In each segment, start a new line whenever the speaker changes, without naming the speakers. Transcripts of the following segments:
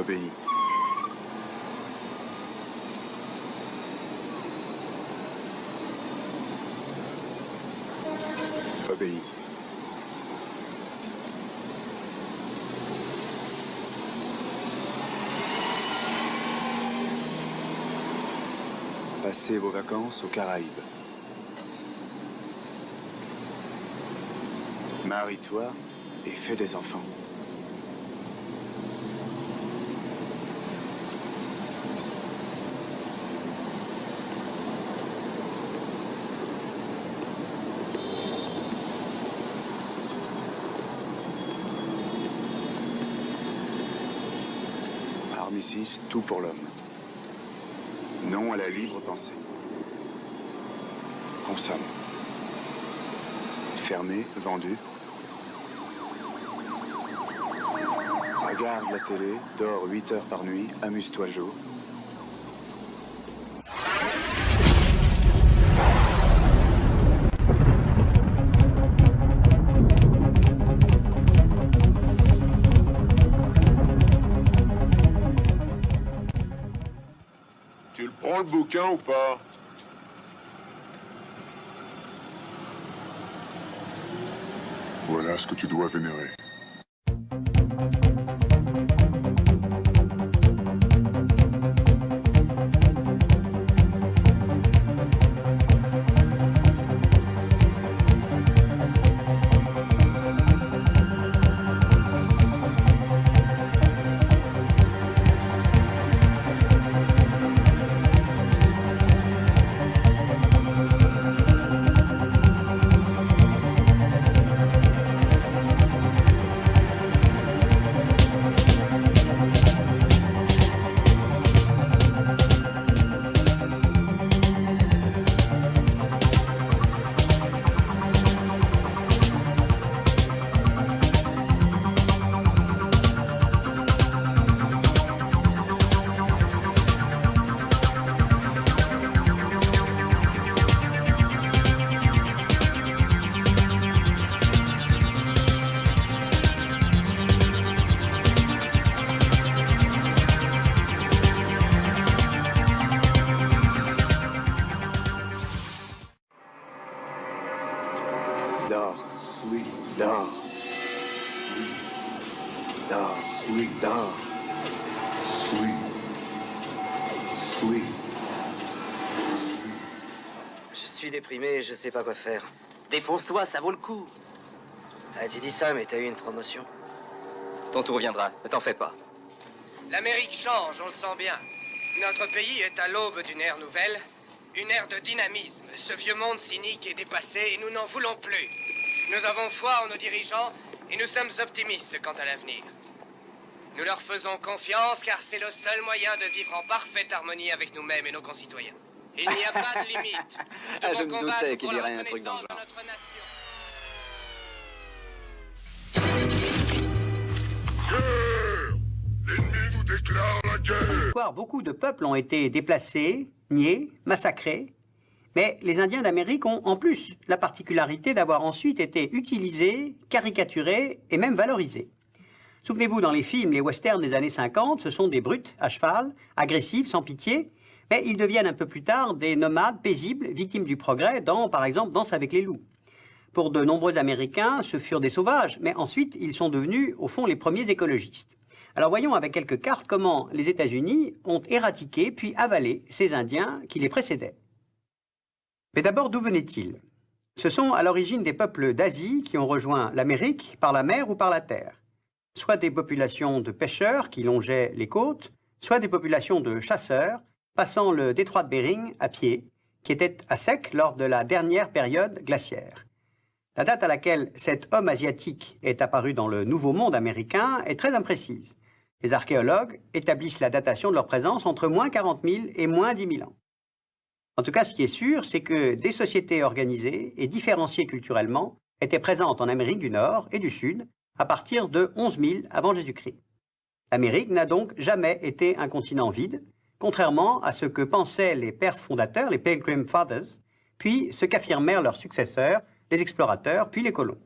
Obéis. Obéis. Passez vos vacances aux Caraïbes. Marie-toi et fais des enfants. Armistice, tout pour l'homme. Non à la libre pensée. Consomme. Fermé, vendu. Regarde la télé, dors 8 heures par nuit, amuse-toi le jour.
Tu le prends le bouquin ou pas?
Voilà ce que tu dois vénérer.
Dors. Oui. Dors. Dors. Oui. Dors. Oui. Oui.
Je suis déprimé, je sais pas quoi faire. Défonce-toi, ça vaut le coup. Ah, tu dis ça, mais t'as eu une promotion. Ton tour viendra, ne t'en fais pas.
L'Amérique change, on le sent bien. Notre pays est à l'aube d'une ère nouvelle, une ère de dynamisme. Ce vieux monde cynique est dépassé et nous n'en voulons plus. Nous avons foi en nos dirigeants et nous sommes optimistes quant à l'avenir. Nous leur faisons confiance car c'est le seul moyen de vivre en parfaite harmonie avec nous-mêmes et nos concitoyens. Il n'y a pas de limite. Nous
Ah, je
devons
me
combattre
doutais qu'il
pour la
dirait un truc dans le
reconnaissance de
genre.
notre nation.
L'ennemi nous déclare la guerre.
L'histoire, beaucoup de peuples ont été déplacés, niés, massacrés. Mais les Indiens d'Amérique ont en plus la particularité d'avoir ensuite été utilisés, caricaturés et même valorisés. Souvenez-vous, dans les films, les westerns des années 50, ce sont des brutes à cheval, agressifs, sans pitié, mais ils deviennent un peu plus tard des nomades paisibles, victimes du progrès, dans, par exemple, Danse avec les loups. Pour de nombreux Américains, ce furent des sauvages, mais ensuite, ils sont devenus, au fond, les premiers écologistes. Alors voyons avec quelques cartes comment les États-Unis ont éradiqué puis avalé ces Indiens qui les précédaient. Mais d'abord, d'où venaient-ils? Ce sont à l'origine des peuples d'Asie qui ont rejoint l'Amérique par la mer ou par la terre. Soit des populations de pêcheurs qui longeaient les côtes, soit des populations de chasseurs passant le détroit de Bering à pied, qui était à sec lors de la dernière période glaciaire. La date à laquelle cet homme asiatique est apparu dans le Nouveau Monde américain est très imprécise. Les archéologues établissent la datation de leur présence entre moins 40 000 et moins 10 000 ans. En tout cas, ce qui est sûr, c'est que des sociétés organisées et différenciées culturellement étaient présentes en Amérique du Nord et du Sud à partir de 11 000 avant Jésus-Christ. L'Amérique n'a donc jamais été un continent vide, contrairement à ce que pensaient les pères fondateurs, les Pilgrim Fathers, puis ce qu'affirmèrent leurs successeurs, les explorateurs, puis les colons.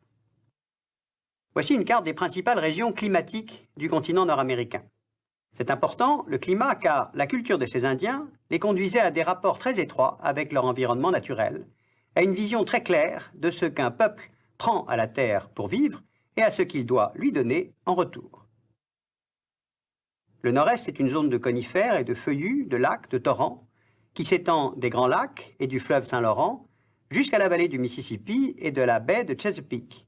Voici une carte des principales régions climatiques du continent nord-américain. C'est important, le climat, car la culture de ces Indiens les conduisait à des rapports très étroits avec leur environnement naturel, à une vision très claire de ce qu'un peuple prend à la terre pour vivre et à ce qu'il doit lui donner en retour. Le nord-est est une zone de conifères et de feuillus, de lacs, de torrents, qui s'étend des Grands Lacs et du fleuve Saint-Laurent jusqu'à la vallée du Mississippi et de la baie de Chesapeake.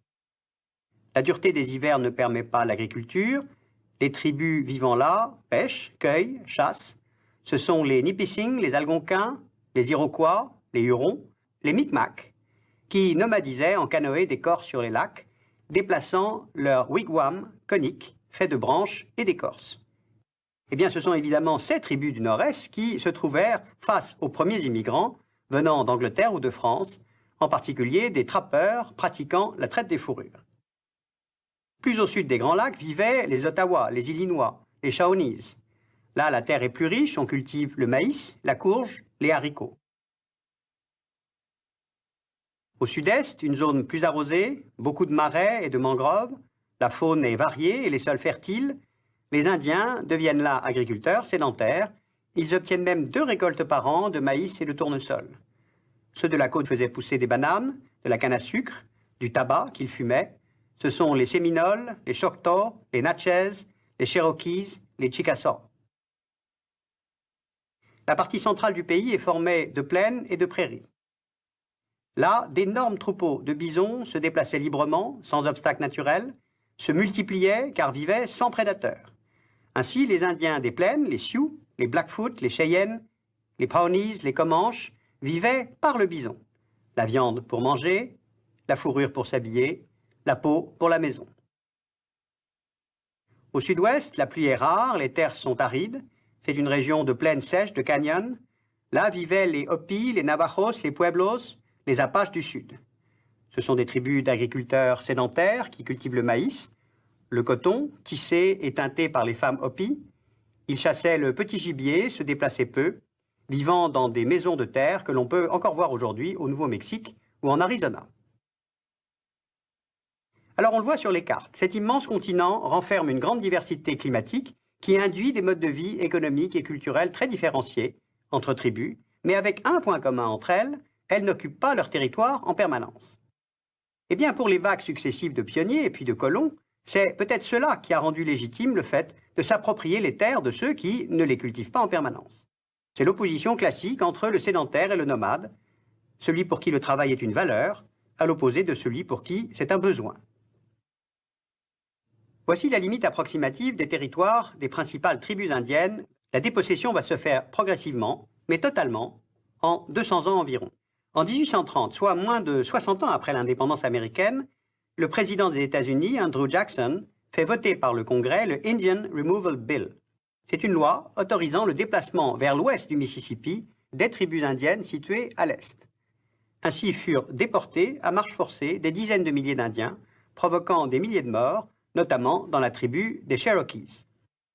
La dureté des hivers ne permet pas l'agriculture. Les tribus vivant là pêchent, cueillent, chassent. Ce sont les Nipissing, les Algonquins, les Iroquois, les Hurons, les Micmacs, qui nomadisaient en canoë d'écorce sur les lacs, déplaçant leurs wigwams coniques faits de branches et d'écorce. Eh bien, ce sont évidemment ces tribus du Nord-Est qui se trouvèrent face aux premiers immigrants venant d'Angleterre ou de France, en particulier des trappeurs pratiquant la traite des fourrures. Plus au sud des Grands Lacs vivaient les Ottawa, les Illinois, les Shawnees. Là, la terre est plus riche, on cultive le maïs, la courge, les haricots. Au sud-est, une zone plus arrosée, beaucoup de marais et de mangroves, la faune est variée et les sols fertiles. Les Indiens deviennent là agriculteurs, sédentaires. Ils obtiennent même 2 récoltes par an de maïs et de tournesol. Ceux de la côte faisaient pousser des bananes, de la canne à sucre, du tabac qu'ils fumaient. Ce sont les Séminoles, les Choctaws, les Natchez, les Cherokees, les Chickasaws. La partie centrale du pays est formée de plaines et de prairies. Là, d'énormes troupeaux de bisons se déplaçaient librement, sans obstacle naturel, se multipliaient car vivaient sans prédateurs. Ainsi, les Indiens des plaines, les Sioux, les Blackfoot, les Cheyennes, les Pawnees, les Comanches, vivaient par le bison. La viande pour manger, la fourrure pour s'habiller, la peau pour la maison. Au sud-ouest, la pluie est rare, les terres sont arides. C'est une région de plaines sèches, de canyons. Là vivaient les Hopis, les Navajos, les Pueblos, les Apaches du sud. Ce sont des tribus d'agriculteurs sédentaires qui cultivent le maïs, le coton, tissé et teinté par les femmes Hopis. Ils chassaient le petit gibier, se déplaçaient peu, vivant dans des maisons de terre que l'on peut encore voir aujourd'hui au Nouveau-Mexique ou en Arizona. Alors on le voit sur les cartes, cet immense continent renferme une grande diversité climatique qui induit des modes de vie économiques et culturels très différenciés entre tribus, mais avec un point commun entre elles, elles n'occupent pas leur territoire en permanence. Eh bien, pour les vagues successives de pionniers et puis de colons, c'est peut-être cela qui a rendu légitime le fait de s'approprier les terres de ceux qui ne les cultivent pas en permanence. C'est l'opposition classique entre le sédentaire et le nomade, celui pour qui le travail est une valeur, à l'opposé de celui pour qui c'est un besoin. Voici la limite approximative des territoires des principales tribus indiennes. La dépossession va se faire progressivement, mais totalement, en 200 ans environ. En 1830, soit moins de 60 ans après l'indépendance américaine, le président des États-Unis, Andrew Jackson, fait voter par le Congrès le Indian Removal Bill. C'est une loi autorisant le déplacement vers l'ouest du Mississippi des tribus indiennes situées à l'est. Ainsi furent déportés à marche forcée des dizaines de milliers d'Indiens, provoquant des milliers de morts, notamment dans la tribu des Cherokees.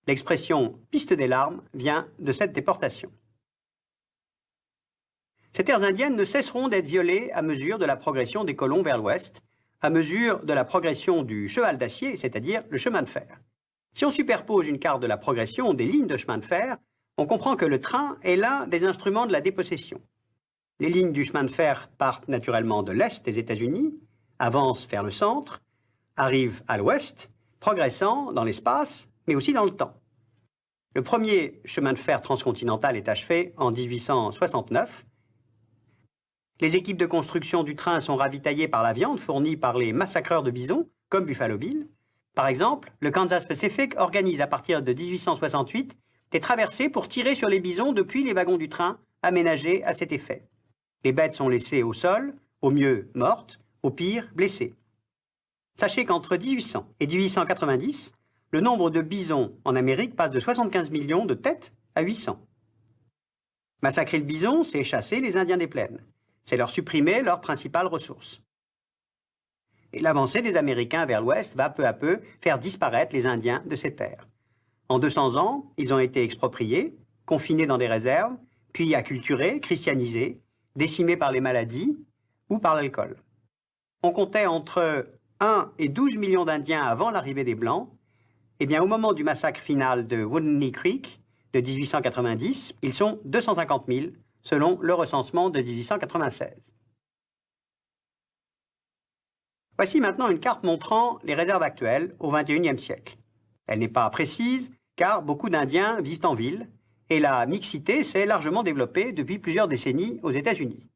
L'expression « piste des larmes » vient de cette déportation. Ces terres indiennes ne cesseront d'être violées à mesure de la progression des colons vers l'ouest, à mesure de la progression du cheval d'acier, c'est-à-dire le chemin de fer. Si on superpose une carte de la progression des lignes de chemin de fer, on comprend que le train est l'un des instruments de la dépossession. Les lignes du chemin de fer partent naturellement de l'est des États-Unis, avancent vers le centre, arrivent à l'ouest, progressant dans l'espace, mais aussi dans le temps. Le premier chemin de fer transcontinental est achevé en 1869. Les équipes de construction du train sont ravitaillées par la viande fournie par les massacreurs de bisons, comme Buffalo Bill. Par exemple, le Kansas Pacific organise à partir de 1868 des traversées pour tirer sur les bisons depuis les wagons du train aménagés à cet effet. Les bêtes sont laissées au sol, au mieux mortes, au pire blessées. Sachez qu'entre 1800 et 1890, le nombre de bisons en Amérique passe de 75 millions de têtes à 800. Massacrer le bison, c'est chasser les Indiens des plaines. C'est leur supprimer leur principale ressource. Et l'avancée des Américains vers l'ouest va peu à peu faire disparaître les Indiens de ces terres. En 200 ans, ils ont été expropriés, confinés dans des réserves, puis acculturés, christianisés, décimés par les maladies ou par l'alcool. On comptait entre 1 et 12 millions d'Indiens avant l'arrivée des Blancs, Eh bien, au moment du massacre final de Wounded Knee Creek de 1890, ils sont 250 000, selon le recensement de 1896. Voici maintenant une carte montrant les réserves actuelles au XXIe siècle. Elle n'est pas précise, car beaucoup d'Indiens vivent en ville, et la mixité s'est largement développée depuis plusieurs décennies aux États-Unis.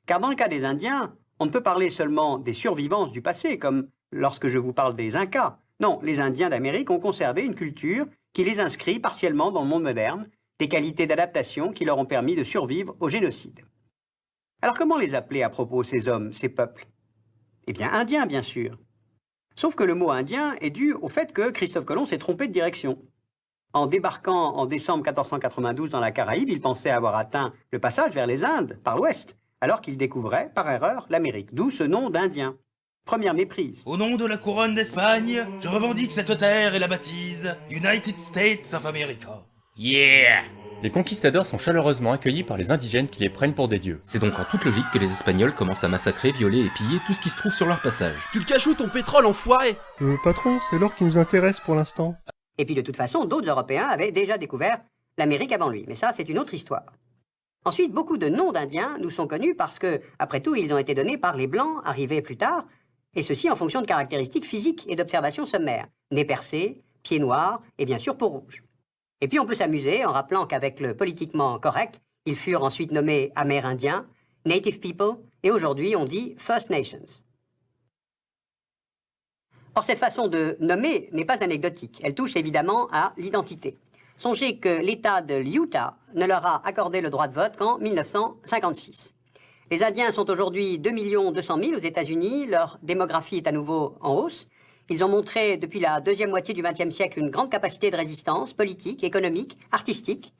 Car dans le cas des Indiens, on ne peut parler seulement des survivances du passé, comme lorsque je vous parle des Incas. Non, les Indiens d'Amérique ont conservé une culture qui les inscrit partiellement dans le monde moderne, des qualités d'adaptation qui leur ont permis de survivre au génocide. Alors comment les appeler à propos ces hommes, ces peuples? Eh bien, Indiens, bien sûr. Sauf que le mot indien est dû au fait que Christophe Colomb s'est trompé de direction. En débarquant en décembre 1492 dans la Caraïbe, il pensait avoir atteint le passage vers les Indes, par l'ouest, alors qu'il découvrait, par erreur, l'Amérique, d'où ce nom d'Indien. Première méprise.
Au nom de la couronne d'Espagne, je revendique cette terre et la baptise United States of America. Yeah!
Les conquistadors sont chaleureusement accueillis par les indigènes qui les prennent pour des dieux.
C'est donc en toute logique que les Espagnols commencent à massacrer, violer et piller tout ce qui se trouve sur leur passage.
Tu le caches où ton pétrole, enfoiré?
Patron, c'est l'or qui nous intéresse pour l'instant.
Et puis de toute façon, d'autres Européens avaient déjà découvert l'Amérique avant lui, mais ça c'est une autre histoire. Ensuite, beaucoup de noms d'Indiens nous sont connus parce que, après tout, ils ont été donnés par les Blancs, arrivés plus tard, et ceci en fonction de caractéristiques physiques et d'observations sommaires. Nez percé, pieds noirs et bien sûr peau rouge. Et puis on peut s'amuser en rappelant qu'avec le politiquement correct, ils furent ensuite nommés Amérindiens, Native People, et aujourd'hui on dit First Nations. Or cette façon de nommer n'est pas anecdotique, elle touche évidemment à l'identité. Songez que l'État de l'Utah ne leur a accordé le droit de vote qu'en 1956. Les Indiens sont aujourd'hui 2 200 000 aux États-Unis, leur démographie est à nouveau en hausse. Ils ont montré depuis la deuxième moitié du XXe siècle une grande capacité de résistance politique, économique, artistique.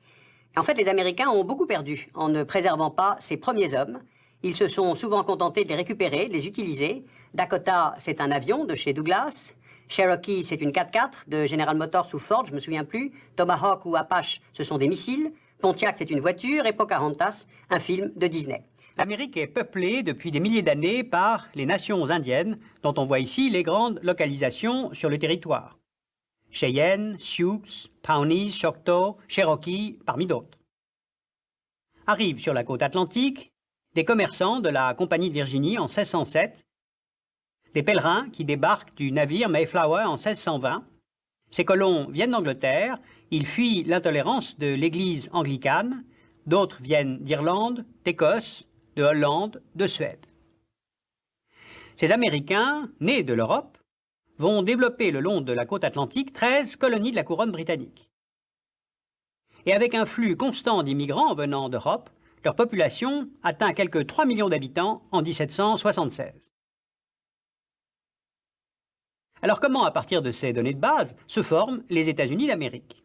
Et en fait, les Américains ont beaucoup perdu en ne préservant pas ces premiers hommes. Ils se sont souvent contentés de les récupérer, de les utiliser. Dakota, c'est un avion de chez Douglas. Cherokee, c'est une 4x4 de General Motors ou Ford, je ne me souviens plus. Tomahawk ou Apache, ce sont des missiles. Pontiac, c'est une voiture. Et Pocahontas, un film de Disney. L'Amérique est peuplée depuis des milliers d'années par les nations indiennes, dont on voit ici les grandes localisations sur le territoire. Cheyenne, Sioux, Pawnees, Choctaw, Cherokee, parmi d'autres. Arrivent sur la côte atlantique des commerçants de la Compagnie de Virginie en 1607, des pèlerins qui débarquent du navire Mayflower en 1620. Ces colons viennent d'Angleterre, ils fuient l'intolérance de l'Église anglicane, d'autres viennent d'Irlande, d'Écosse, de Hollande, de Suède. Ces Américains, nés de l'Europe, vont développer le long de la côte atlantique 13 colonies de la couronne britannique. Et avec un flux constant d'immigrants venant d'Europe, leur population atteint quelques 3 millions d'habitants en 1776. Alors comment, à partir de ces données de base, se forment les États-Unis d'Amérique?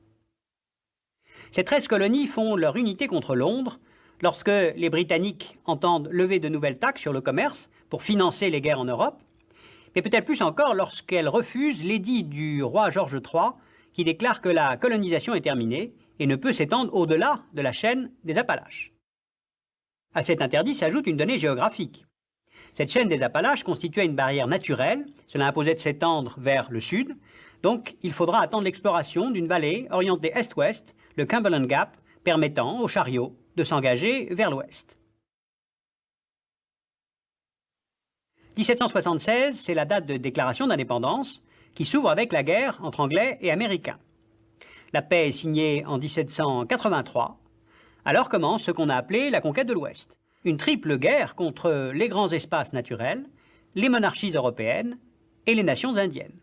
Ces 13 colonies font leur unité contre Londres lorsque les Britanniques entendent lever de nouvelles taxes sur le commerce pour financer les guerres en Europe, mais peut-être plus encore lorsqu'elles refusent l'édit du roi George III qui déclare que la colonisation est terminée et ne peut s'étendre au-delà de la chaîne des Appalaches. À cet interdit s'ajoute une donnée géographique. Cette chaîne des Appalaches constituait une barrière naturelle, cela imposait de s'étendre vers le sud, donc il faudra attendre l'exploration d'une vallée orientée est-ouest, le Cumberland Gap, permettant aux chariots de s'engager vers l'ouest. 1776, c'est la date de déclaration d'indépendance qui s'ouvre avec la guerre entre Anglais et Américains. La paix est signée en 1783. Alors commence ce qu'on a appelé la conquête de l'Ouest. Une triple guerre contre les grands espaces naturels, les monarchies européennes et les nations indiennes.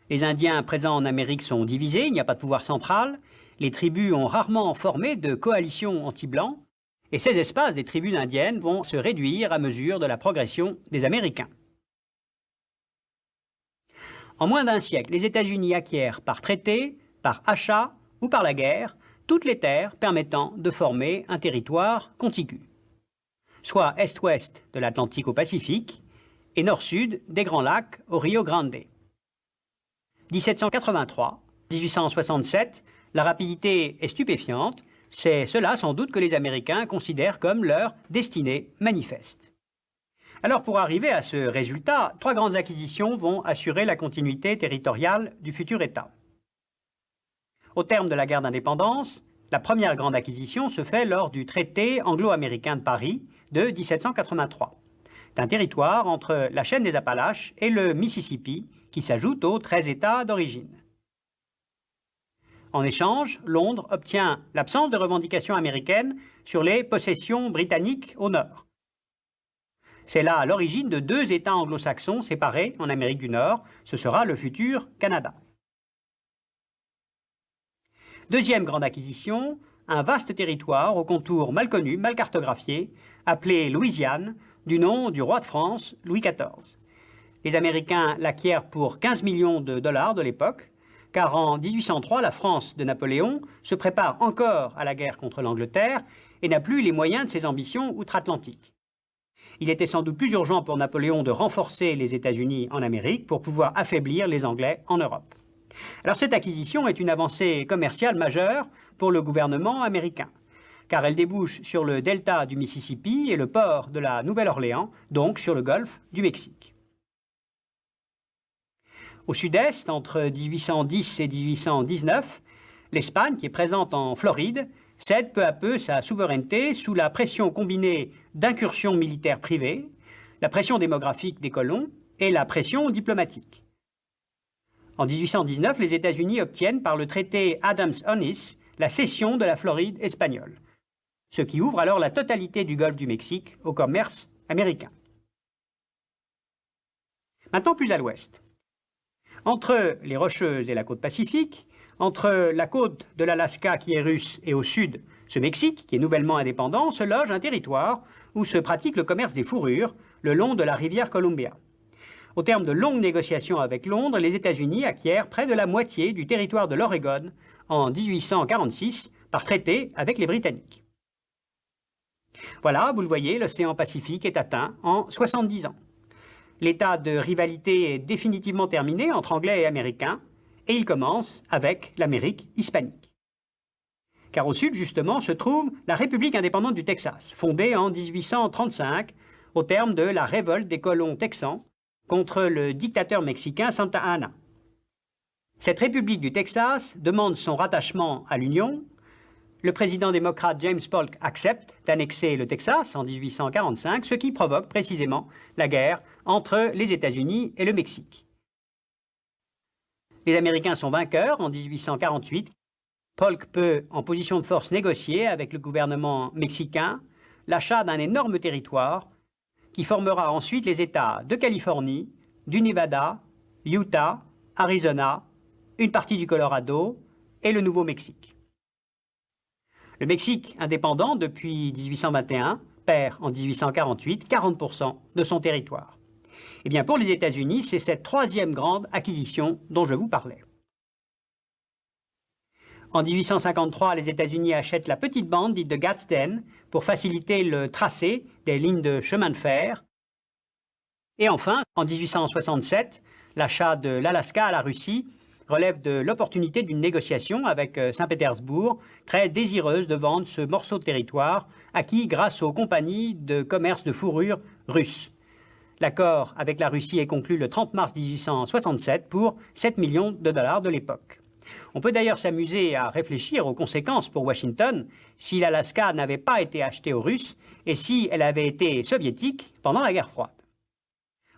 Les Indiens présents en Amérique sont divisés, il n'y a pas de pouvoir central. Les tribus ont rarement formé de coalitions anti-blancs, et ces espaces des tribus indiennes vont se réduire à mesure de la progression des Américains. En moins d'un siècle, les États-Unis acquièrent par traité, par achat ou par la guerre toutes les terres permettant de former un territoire contigu, soit est-ouest de l'Atlantique au Pacifique et nord-sud des Grands Lacs au Rio Grande. 1783, 1867, la rapidité est stupéfiante, c'est cela sans doute que les Américains considèrent comme leur destinée manifeste. Alors pour arriver à ce résultat, 3 grandes acquisitions vont assurer la continuité territoriale du futur État. Au terme de la guerre d'indépendance, la première grande acquisition se fait lors du traité anglo-américain de Paris de 1783. C'est un territoire entre la chaîne des Appalaches et le Mississippi qui s'ajoute aux 13 États d'origine. En échange, Londres obtient l'absence de revendications américaines sur les possessions britanniques au nord. C'est là l'origine de 2 États anglo-saxons séparés en Amérique du Nord. Ce sera le futur Canada. Deuxième grande acquisition, un vaste territoire aux contours mal connus, mal cartographiés, appelé Louisiane, du nom du roi de France, Louis XIV. Les Américains l'acquièrent pour 15 millions de dollars de l'époque, car en 1803, la France de Napoléon se prépare encore à la guerre contre l'Angleterre et n'a plus les moyens de ses ambitions outre-Atlantique. Il était sans doute plus urgent pour Napoléon de renforcer les États-Unis en Amérique pour pouvoir affaiblir les Anglais en Europe. Alors cette acquisition est une avancée commerciale majeure pour le gouvernement américain, car elle débouche sur le delta du Mississippi et le port de la Nouvelle-Orléans, donc sur le golfe du Mexique. Au sud-est, entre 1810 et 1819, l'Espagne, qui est présente en Floride, cède peu à peu sa souveraineté sous la pression combinée d'incursions militaires privées, la pression démographique des colons et la pression diplomatique. En 1819, les États-Unis obtiennent par le traité Adams-Onis la cession de la Floride espagnole, ce qui ouvre alors la totalité du golfe du Mexique au commerce américain. Maintenant plus à l'ouest. Entre les Rocheuses et la côte Pacifique, entre la côte de l'Alaska qui est russe et au sud, ce Mexique qui est nouvellement indépendant, se loge un territoire où se pratique le commerce des fourrures le long de la rivière Columbia. Au terme de longues négociations avec Londres, les États-Unis acquièrent près de la moitié du territoire de l'Oregon en 1846 par traité avec les Britanniques. Voilà, vous le voyez, l'océan Pacifique est atteint en 70 ans. L'état de rivalité est définitivement terminé entre Anglais et Américains, et il commence avec l'Amérique hispanique. Car au sud, justement, se trouve la République indépendante du Texas, fondée en 1835 au terme de la révolte des colons texans contre le dictateur mexicain Santa Anna. Cette République du Texas demande son rattachement à l'Union. Le président démocrate James Polk accepte d'annexer le Texas en 1845, ce qui provoque précisément la guerre entre les États-Unis et le Mexique. Les Américains sont vainqueurs en 1848. Polk peut, en position de force, négocier avec le gouvernement mexicain l'achat d'un énorme territoire qui formera ensuite les États de Californie, du Nevada, Utah, Arizona, une partie du Colorado et le Nouveau-Mexique. Le Mexique, indépendant depuis 1821, perd en 1848 40% de son territoire. Eh bien, pour les États-Unis, c'est cette troisième grande acquisition dont je vous parlais. En 1853, les États-Unis achètent la petite bande dite de Gadsden pour faciliter le tracé des lignes de chemin de fer. Et enfin, en 1867, l'achat de l'Alaska à la Russie relève de l'opportunité d'une négociation avec Saint-Pétersbourg, très désireuse de vendre ce morceau de territoire acquis grâce aux compagnies de commerce de fourrure russes. L'accord avec la Russie est conclu le 30 mars 1867 pour 7 millions de dollars de l'époque. On peut d'ailleurs s'amuser à réfléchir aux conséquences pour Washington si l'Alaska n'avait pas été achetée aux Russes et si elle avait été soviétique pendant la guerre froide.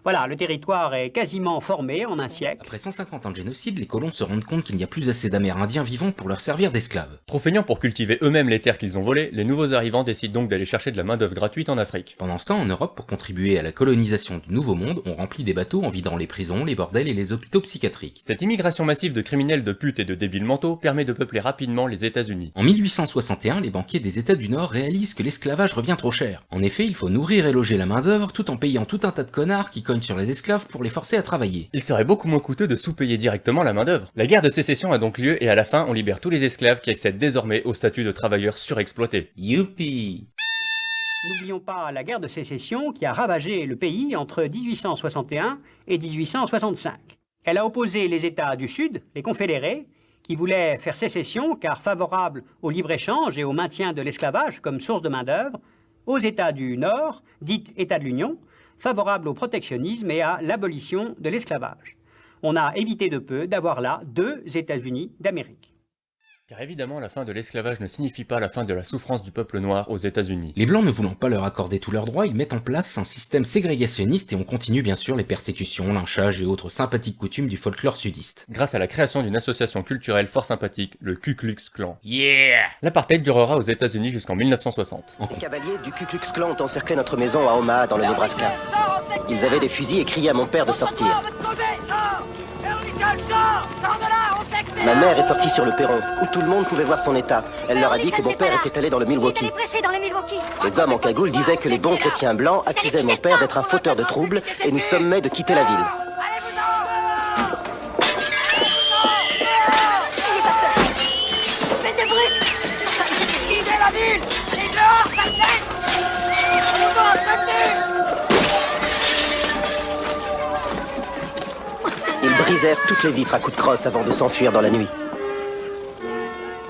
Voilà, le territoire est quasiment formé en un siècle.
Après 150 ans de génocide, les colons se rendent compte qu'il n'y a plus assez d'Amérindiens vivants pour leur servir d'esclaves.
Trop feignants pour cultiver eux-mêmes les terres qu'ils ont volées, les nouveaux arrivants décident donc d'aller chercher de la main-d'œuvre gratuite en Afrique.
Pendant ce temps, en Europe, pour contribuer à la colonisation du Nouveau Monde, on remplit des bateaux en vidant les prisons, les bordels et les hôpitaux psychiatriques.
Cette immigration massive de criminels, de putes et de débiles mentaux permet de peupler rapidement les États-Unis.
En 1861, les banquiers des États du Nord réalisent que l'esclavage revient trop cher. En effet, il faut nourrir et loger la main-d'œuvre tout en payant tout un tas de connards qui cognent sur les esclaves pour les forcer à travailler.
Il serait beaucoup moins coûteux de sous-payer directement la main-d'œuvre. La guerre de sécession a donc lieu et à la fin, on libère tous les esclaves qui accèdent désormais au statut de travailleurs surexploités.
Youpi!
N'oublions pas la guerre de sécession qui a ravagé le pays entre 1861 et 1865. Elle a opposé les États du Sud, les confédérés, qui voulaient faire sécession car favorables au libre-échange et au maintien de l'esclavage comme source de main-d'œuvre, aux États du Nord, dits États de l'Union, favorables au protectionnisme et à l'abolition de l'esclavage. On a évité de peu d'avoir là deux États-Unis d'Amérique.
Car évidemment, la fin de l'esclavage ne signifie pas la fin de la souffrance du peuple noir aux États-Unis.
Les Blancs ne voulant pas leur accorder tous leurs droits, ils mettent en place un système ségrégationniste et on continue bien sûr les persécutions, lynchages et autres sympathiques coutumes du folklore sudiste.
Grâce à la création d'une association culturelle fort sympathique, le Ku Klux Klan.
Yeah!
L'apartheid durera aux États-Unis jusqu'en 1960.
Les cavaliers du Ku Klux Klan ont encerclé notre maison à Omaha, dans le Nebraska. Ils avaient des fusils et criaient à mon père de sortir. Ma mère est sortie sur le perron, où tout le monde pouvait voir son état. Elle leur a dit que mon père était allé dans le Milwaukee. Les hommes en cagoule disaient que les bons chrétiens blancs accusaient mon père d'être un fauteur de troubles et nous sommaient de quitter la ville. Ils brisèrent toutes les vitres à coups de crosse avant de s'enfuir dans la nuit.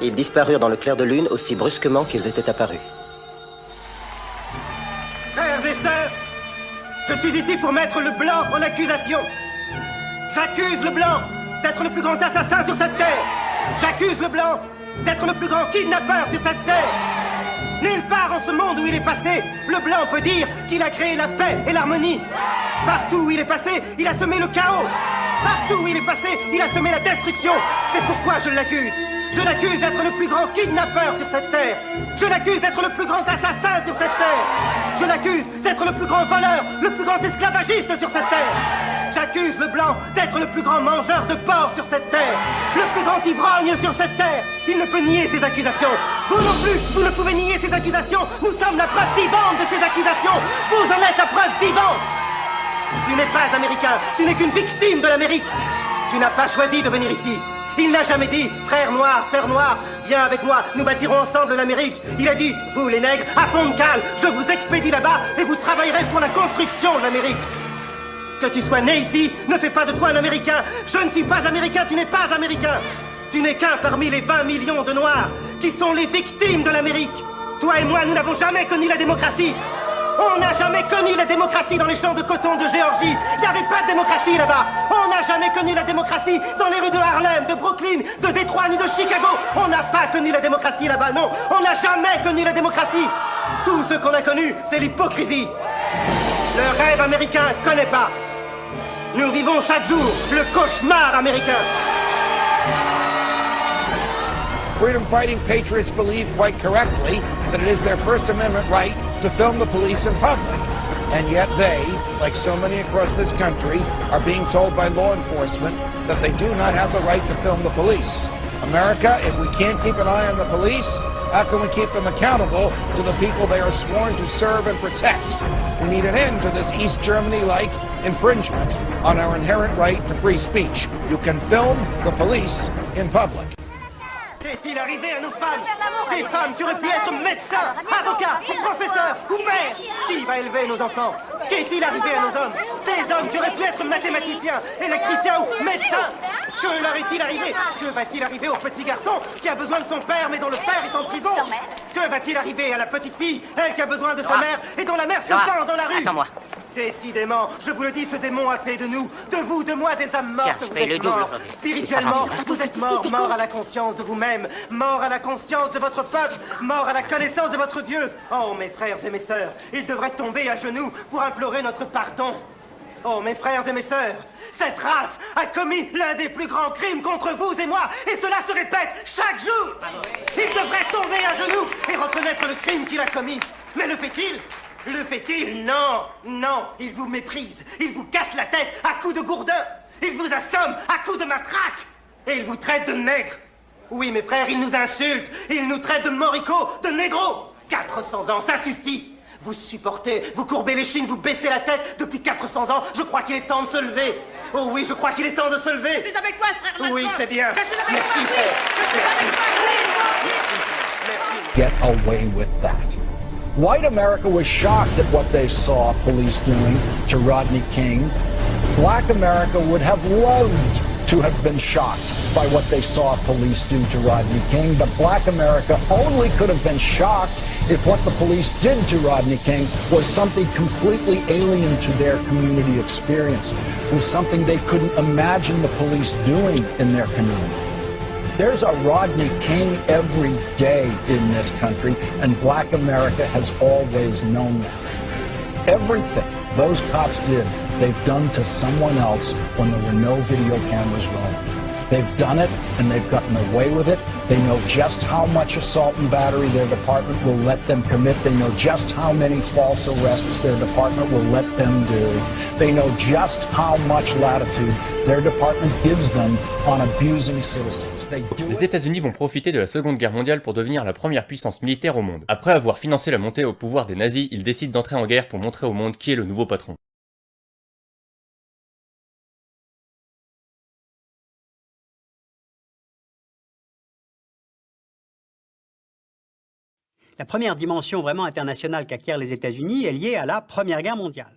Ils disparurent dans le clair de lune aussi brusquement qu'ils étaient apparus.
Frères et sœurs, je suis ici pour mettre le blanc en accusation. J'accuse le blanc d'être le plus grand assassin sur cette terre. J'accuse le blanc d'être le plus grand kidnappeur sur cette terre. Nulle part en ce monde où il est passé, le blanc peut dire qu'il a créé la paix et l'harmonie. Partout où il est passé, il a semé le chaos. Partout où il est passé, il a semé la destruction. C'est pourquoi je l'accuse. Je l'accuse d'être le plus grand kidnappeur sur cette terre. Je l'accuse d'être le plus grand assassin sur cette terre. Je l'accuse d'être le plus grand voleur, le plus grand esclavagiste sur cette terre. J'accuse le blanc d'être le plus grand mangeur de porc sur cette terre. Le plus grand ivrogne sur cette terre. Il ne peut nier ces accusations. Vous non plus, vous ne pouvez nier ces accusations. Nous sommes la preuve vivante de ces accusations. Vous en êtes la preuve vivante. Tu n'es pas américain, tu n'es qu'une victime de l'Amérique. Tu n'as pas choisi de venir ici. Il n'a jamais dit, frère noir, sœur noire, viens avec moi, nous bâtirons ensemble l'Amérique. Il a dit, vous les nègres, à fond de cale, je vous expédie là-bas et vous travaillerez pour la construction de l'Amérique. Que tu sois né ici ne fait pas de toi un Américain. Je ne suis pas américain, tu n'es pas américain. Tu n'es qu'un parmi les 20 millions de Noirs qui sont les victimes de l'Amérique. Toi et moi, nous n'avons jamais connu la démocratie. On n'a jamais connu la démocratie dans les champs de coton de Géorgie. Il n'y avait pas de démocratie là-bas. On n'a jamais connu la démocratie dans les rues de Harlem, de Brooklyn, de Détroit ni de Chicago. On n'a pas connu la démocratie là-bas, non. On n'a jamais connu la démocratie. Tout ce qu'on a connu, c'est l'hypocrisie. Le rêve américain connaît pas. Nous vivons chaque jour le cauchemar américain.
Freedom-fighting patriots believe quite correctly that it is their First Amendment right to film the police in public. And yet they, like so many across this country, are being told by law enforcement that they do not have the right to film the police. America, if we can't keep an eye on the police, how can we keep them accountable to the people they are sworn to serve and protect? We need an end to this East Germany-like infringement on our inherent right to free speech. You can film the police in public.
Qu'est-il arrivé à nos femmes? Des femmes qui auraient pu être médecins, avocats, professeurs ou pères. Qui va élever nos enfants? Qu'est-il arrivé à nos hommes? Des hommes qui auraient pu être mathématiciens, électriciens ou médecins. Que leur est-il arrivé? Que va-t-il arriver au petit garçon qui a besoin de son père mais dont le père est en prison? Que va-t-il arriver à la petite fille, elle qui a besoin de sa mère et dont la mère se pend dans la rue?
Attends-moi.
Décidément, je vous le dis, ce démon a fait de nous, de vous, de moi, des âmes mortes.
Tiens,
vous êtes morts. Spirituellement, vous êtes morts, morts à la conscience de vous-même, morts à la conscience de votre peuple, morts à la connaissance de votre Dieu. Oh, mes frères et mes sœurs, ils devraient tomber à genoux pour implorer notre pardon. Oh, mes frères et mes sœurs, cette race a commis l'un des plus grands crimes contre vous et moi, et cela se répète chaque jour. Il devrait tomber à genoux et reconnaître le crime qu'il a commis. Mais le fait-il? Le fait-il? Non, non, il vous méprise, il vous casse la tête à coups de gourdin, il vous assomme à coups de matraque, et il vous traite de nègre. Oui, mes frères, il nous insulte, il nous traite de moricots, de négros. 400 ans, ça suffit. Vous supportez, vous courbez les chines, vous baissez la tête depuis 400 ans. Je crois qu'il est temps de se lever. Oh oui, je crois qu'il est temps de se lever.
Je suis avec toi, frère.
Oui, c'est bien. Merci, frère. Merci.
Get away with that. White America was shocked at what they saw police doing to Rodney King. Black America would have loved to have been shocked by what they saw police do to Rodney King, but Black America only could have been shocked if what the police did to Rodney King was something completely alien to their community experience, was something they couldn't imagine the police doing in their community. There's a Rodney King every day in this country, and Black America has always known that. Everything those cops did, they've done to someone else when there were no video cameras rolling. They've done it, and they've gotten away with it. They know just how much assault and battery their department will let them commit. They know just how many false arrests their department will let them do. They know just how much latitude their department gives them on abusing citizens.
Les États-Unis vont profiter de la Seconde Guerre mondiale pour devenir la première puissance militaire au monde. Après avoir financé la montée au pouvoir des nazis, ils décident d'entrer en guerre pour montrer au monde qui est le nouveau patron.
La première dimension vraiment internationale qu'acquièrent les États-Unis est liée à la Première Guerre mondiale.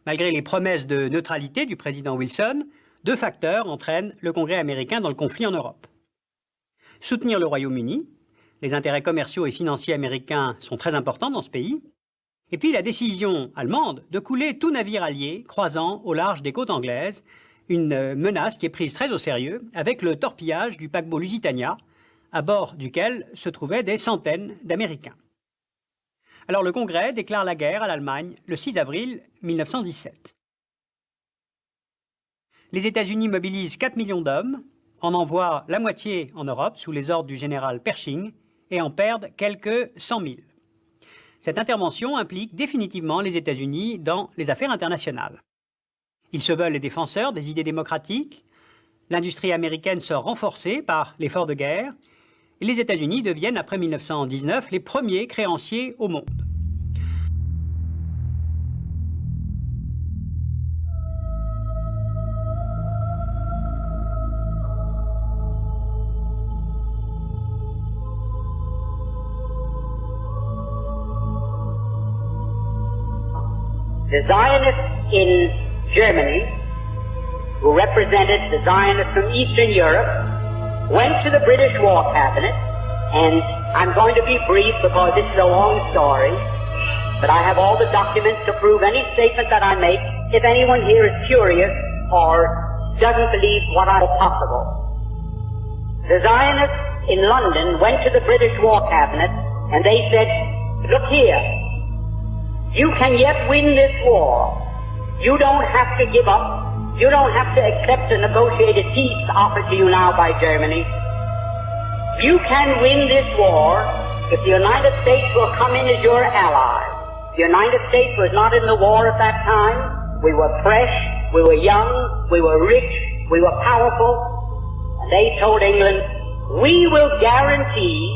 Malgré les promesses de neutralité du président Wilson, deux facteurs entraînent le Congrès américain dans le conflit en Europe. Soutenir le Royaume-Uni, les intérêts commerciaux et financiers américains sont très importants dans ce pays, et puis la décision allemande de couler tout navire allié croisant au large des côtes anglaises, une menace qui est prise très au sérieux avec le torpillage du paquebot Lusitania, à bord duquel se trouvaient des centaines d'Américains. Alors le Congrès déclare la guerre à l'Allemagne le 6 avril 1917. Les États-Unis mobilisent 4 millions d'hommes, en envoient la moitié en Europe sous les ordres du général Pershing et en perdent quelques 100 000. Cette intervention implique définitivement les États-Unis dans les affaires internationales. Ils se veulent les défenseurs des idées démocratiques, l'industrie américaine sort renforcée par l'effort de guerre, et les États-Unis deviennent, après 1919, les premiers créanciers au monde.
The Zionists in Germany, who represented the Zionists from Eastern Europe, went to the British War Cabinet, and I'm going to be brief because this is a long story, but I have all the documents to prove any statement that I make if anyone here is curious or doesn't believe what I possible. The Zionists in London went to the British War Cabinet, and they said, look here, you can yet win this war. You don't have to give up. You don't have to accept a negotiated peace offered to you now by Germany. You can win this war if the United States will come in as your ally. The United States was not in the war at that time. We were fresh, we were young, we were rich, we were powerful. And they told England, we will guarantee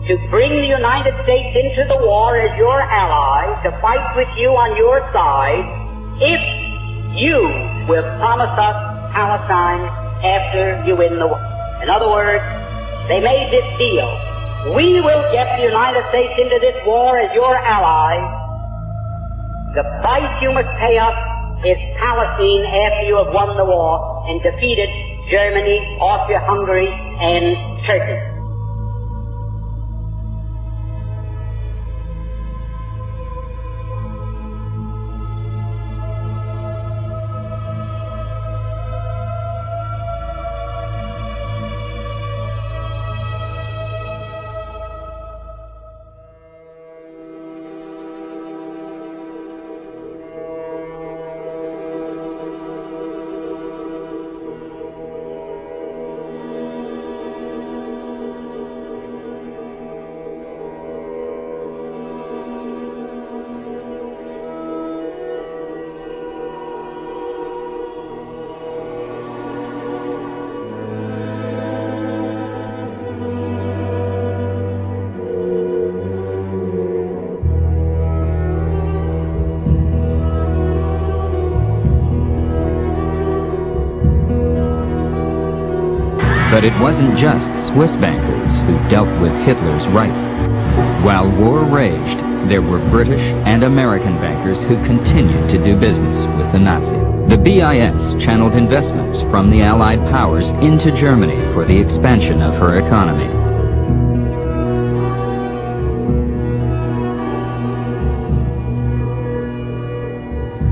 to bring the United States into the war as your ally, to fight with you on your side, if you will promise us Palestine after you win the war. In other words, they made this deal. We will get the United States into this war as your ally. The price you must pay us is Palestine after you have won the war and defeated Germany, Austria-Hungary, and Turkey.
But it wasn't just Swiss bankers who dealt with Hitler's right. While war raged, there were British and American bankers who continued to do business with the Nazis. The BIS channeled investments from the Allied powers into Germany for the expansion of her economy.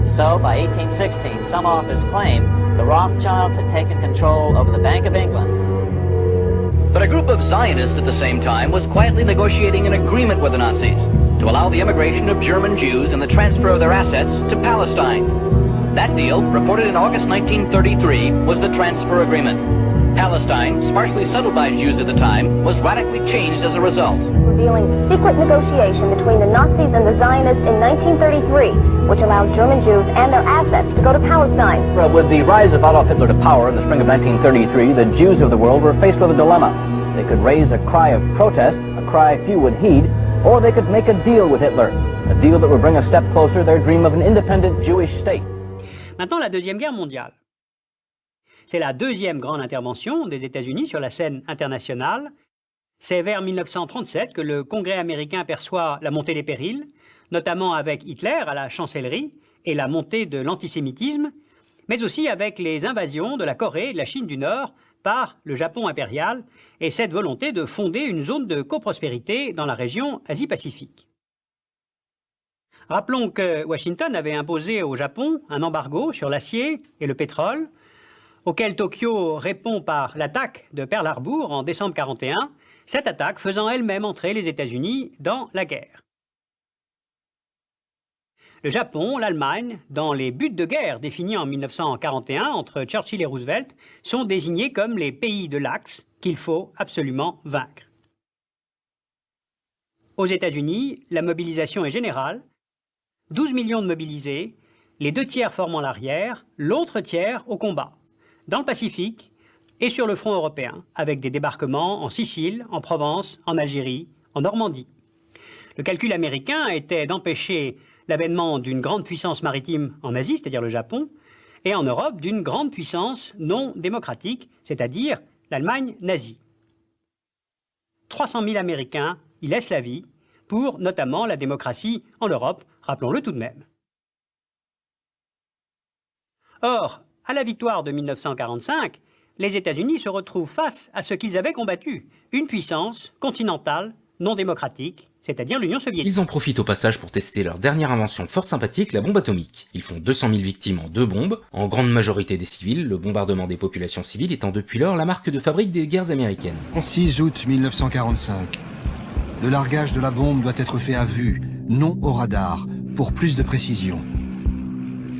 So, by 1816, some authors claim the Rothschilds had taken control over the Bank of England.
But a group of Zionists at the same time was quietly negotiating an agreement with the Nazis to allow the immigration of German Jews and the transfer of their assets to Palestine. That deal, reported in August 1933, was the transfer agreement. Palestine, sparsely settled by Jews at the time, was radically changed as a result.
Revealing secret negotiation between the Nazis and the Zionists in 1933, which allowed German Jews and their assets to go to Palestine.
With the rise of Adolf Hitler to power in the spring of 1933, the Jews of the world were faced with a dilemma. They could raise a cry of protest, a cry few would heed, or they could make a deal with Hitler, a deal that would bring a step closer their dream of an independent Jewish state.
Maintenant, la Deuxième Guerre mondiale. C'est la deuxième grande intervention des États-Unis sur la scène internationale. C'est vers 1937 que le Congrès américain perçoit la montée des périls, notamment avec Hitler à la chancellerie et la montée de l'antisémitisme, mais aussi avec les invasions de la Corée et de la Chine du Nord par le Japon impérial et cette volonté de fonder une zone de coprospérité dans la région Asie-Pacifique. Rappelons que Washington avait imposé au Japon un embargo sur l'acier et le pétrole, auquel Tokyo répond par l'attaque de Pearl Harbor en décembre 1941, cette attaque faisant elle-même entrer les États-Unis dans la guerre. Le Japon, l'Allemagne, dans les buts de guerre définis en 1941 entre Churchill et Roosevelt, sont désignés comme les pays de l'Axe qu'il faut absolument vaincre. Aux États-Unis, la mobilisation est générale, 12 millions de mobilisés, les 2 tiers formant l'arrière, l'autre tiers au combat, dans le Pacifique et sur le front européen, avec des débarquements en Sicile, en Provence, en Algérie, en Normandie. Le calcul américain était d'empêcher l'avènement d'une grande puissance maritime en Asie, c'est-à-dire le Japon, et en Europe d'une grande puissance non démocratique, c'est-à-dire l'Allemagne nazie. 300 000 Américains y laissent la vie pour notamment la démocratie en Europe, rappelons-le tout de même. Or, à la victoire de 1945, les États-Unis se retrouvent face à ce qu'ils avaient combattu, une puissance continentale non démocratique, c'est-à-dire l'Union soviétique.
Ils en profitent au passage pour tester leur dernière invention fort sympathique, la bombe atomique. Ils font 200 000 victimes en 2 bombes, en grande majorité des civils, le bombardement des populations civiles étant depuis lors la marque de fabrique des guerres américaines.
6 août 1945. Le largage de la bombe doit être fait à vue, non au radar, pour plus de précision.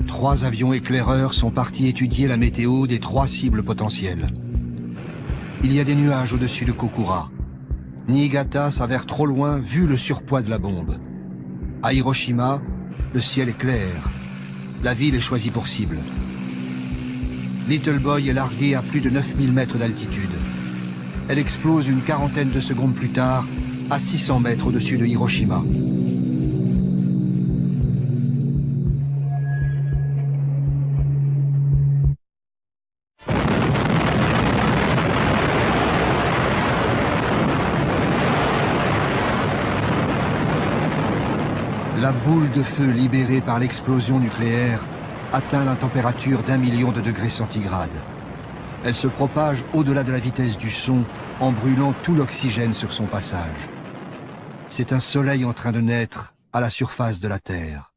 3 avions éclaireurs sont partis étudier la météo des 3 cibles potentielles. Il y a des nuages au-dessus de Kokura. Niigata s'avère trop loin vu le surpoids de la bombe. À Hiroshima, le ciel est clair. La ville est choisie pour cible. Little Boy est larguée à plus de 9000 mètres d'altitude. Elle explose une quarantaine de secondes plus tard, à 600 mètres au-dessus de Hiroshima. La boule de feu libérée par l'explosion nucléaire atteint la température d'1 million de degrés centigrades. Elle se propage au-delà de la vitesse du son en brûlant tout l'oxygène sur son passage. C'est un soleil en train de naître à la surface de la Terre.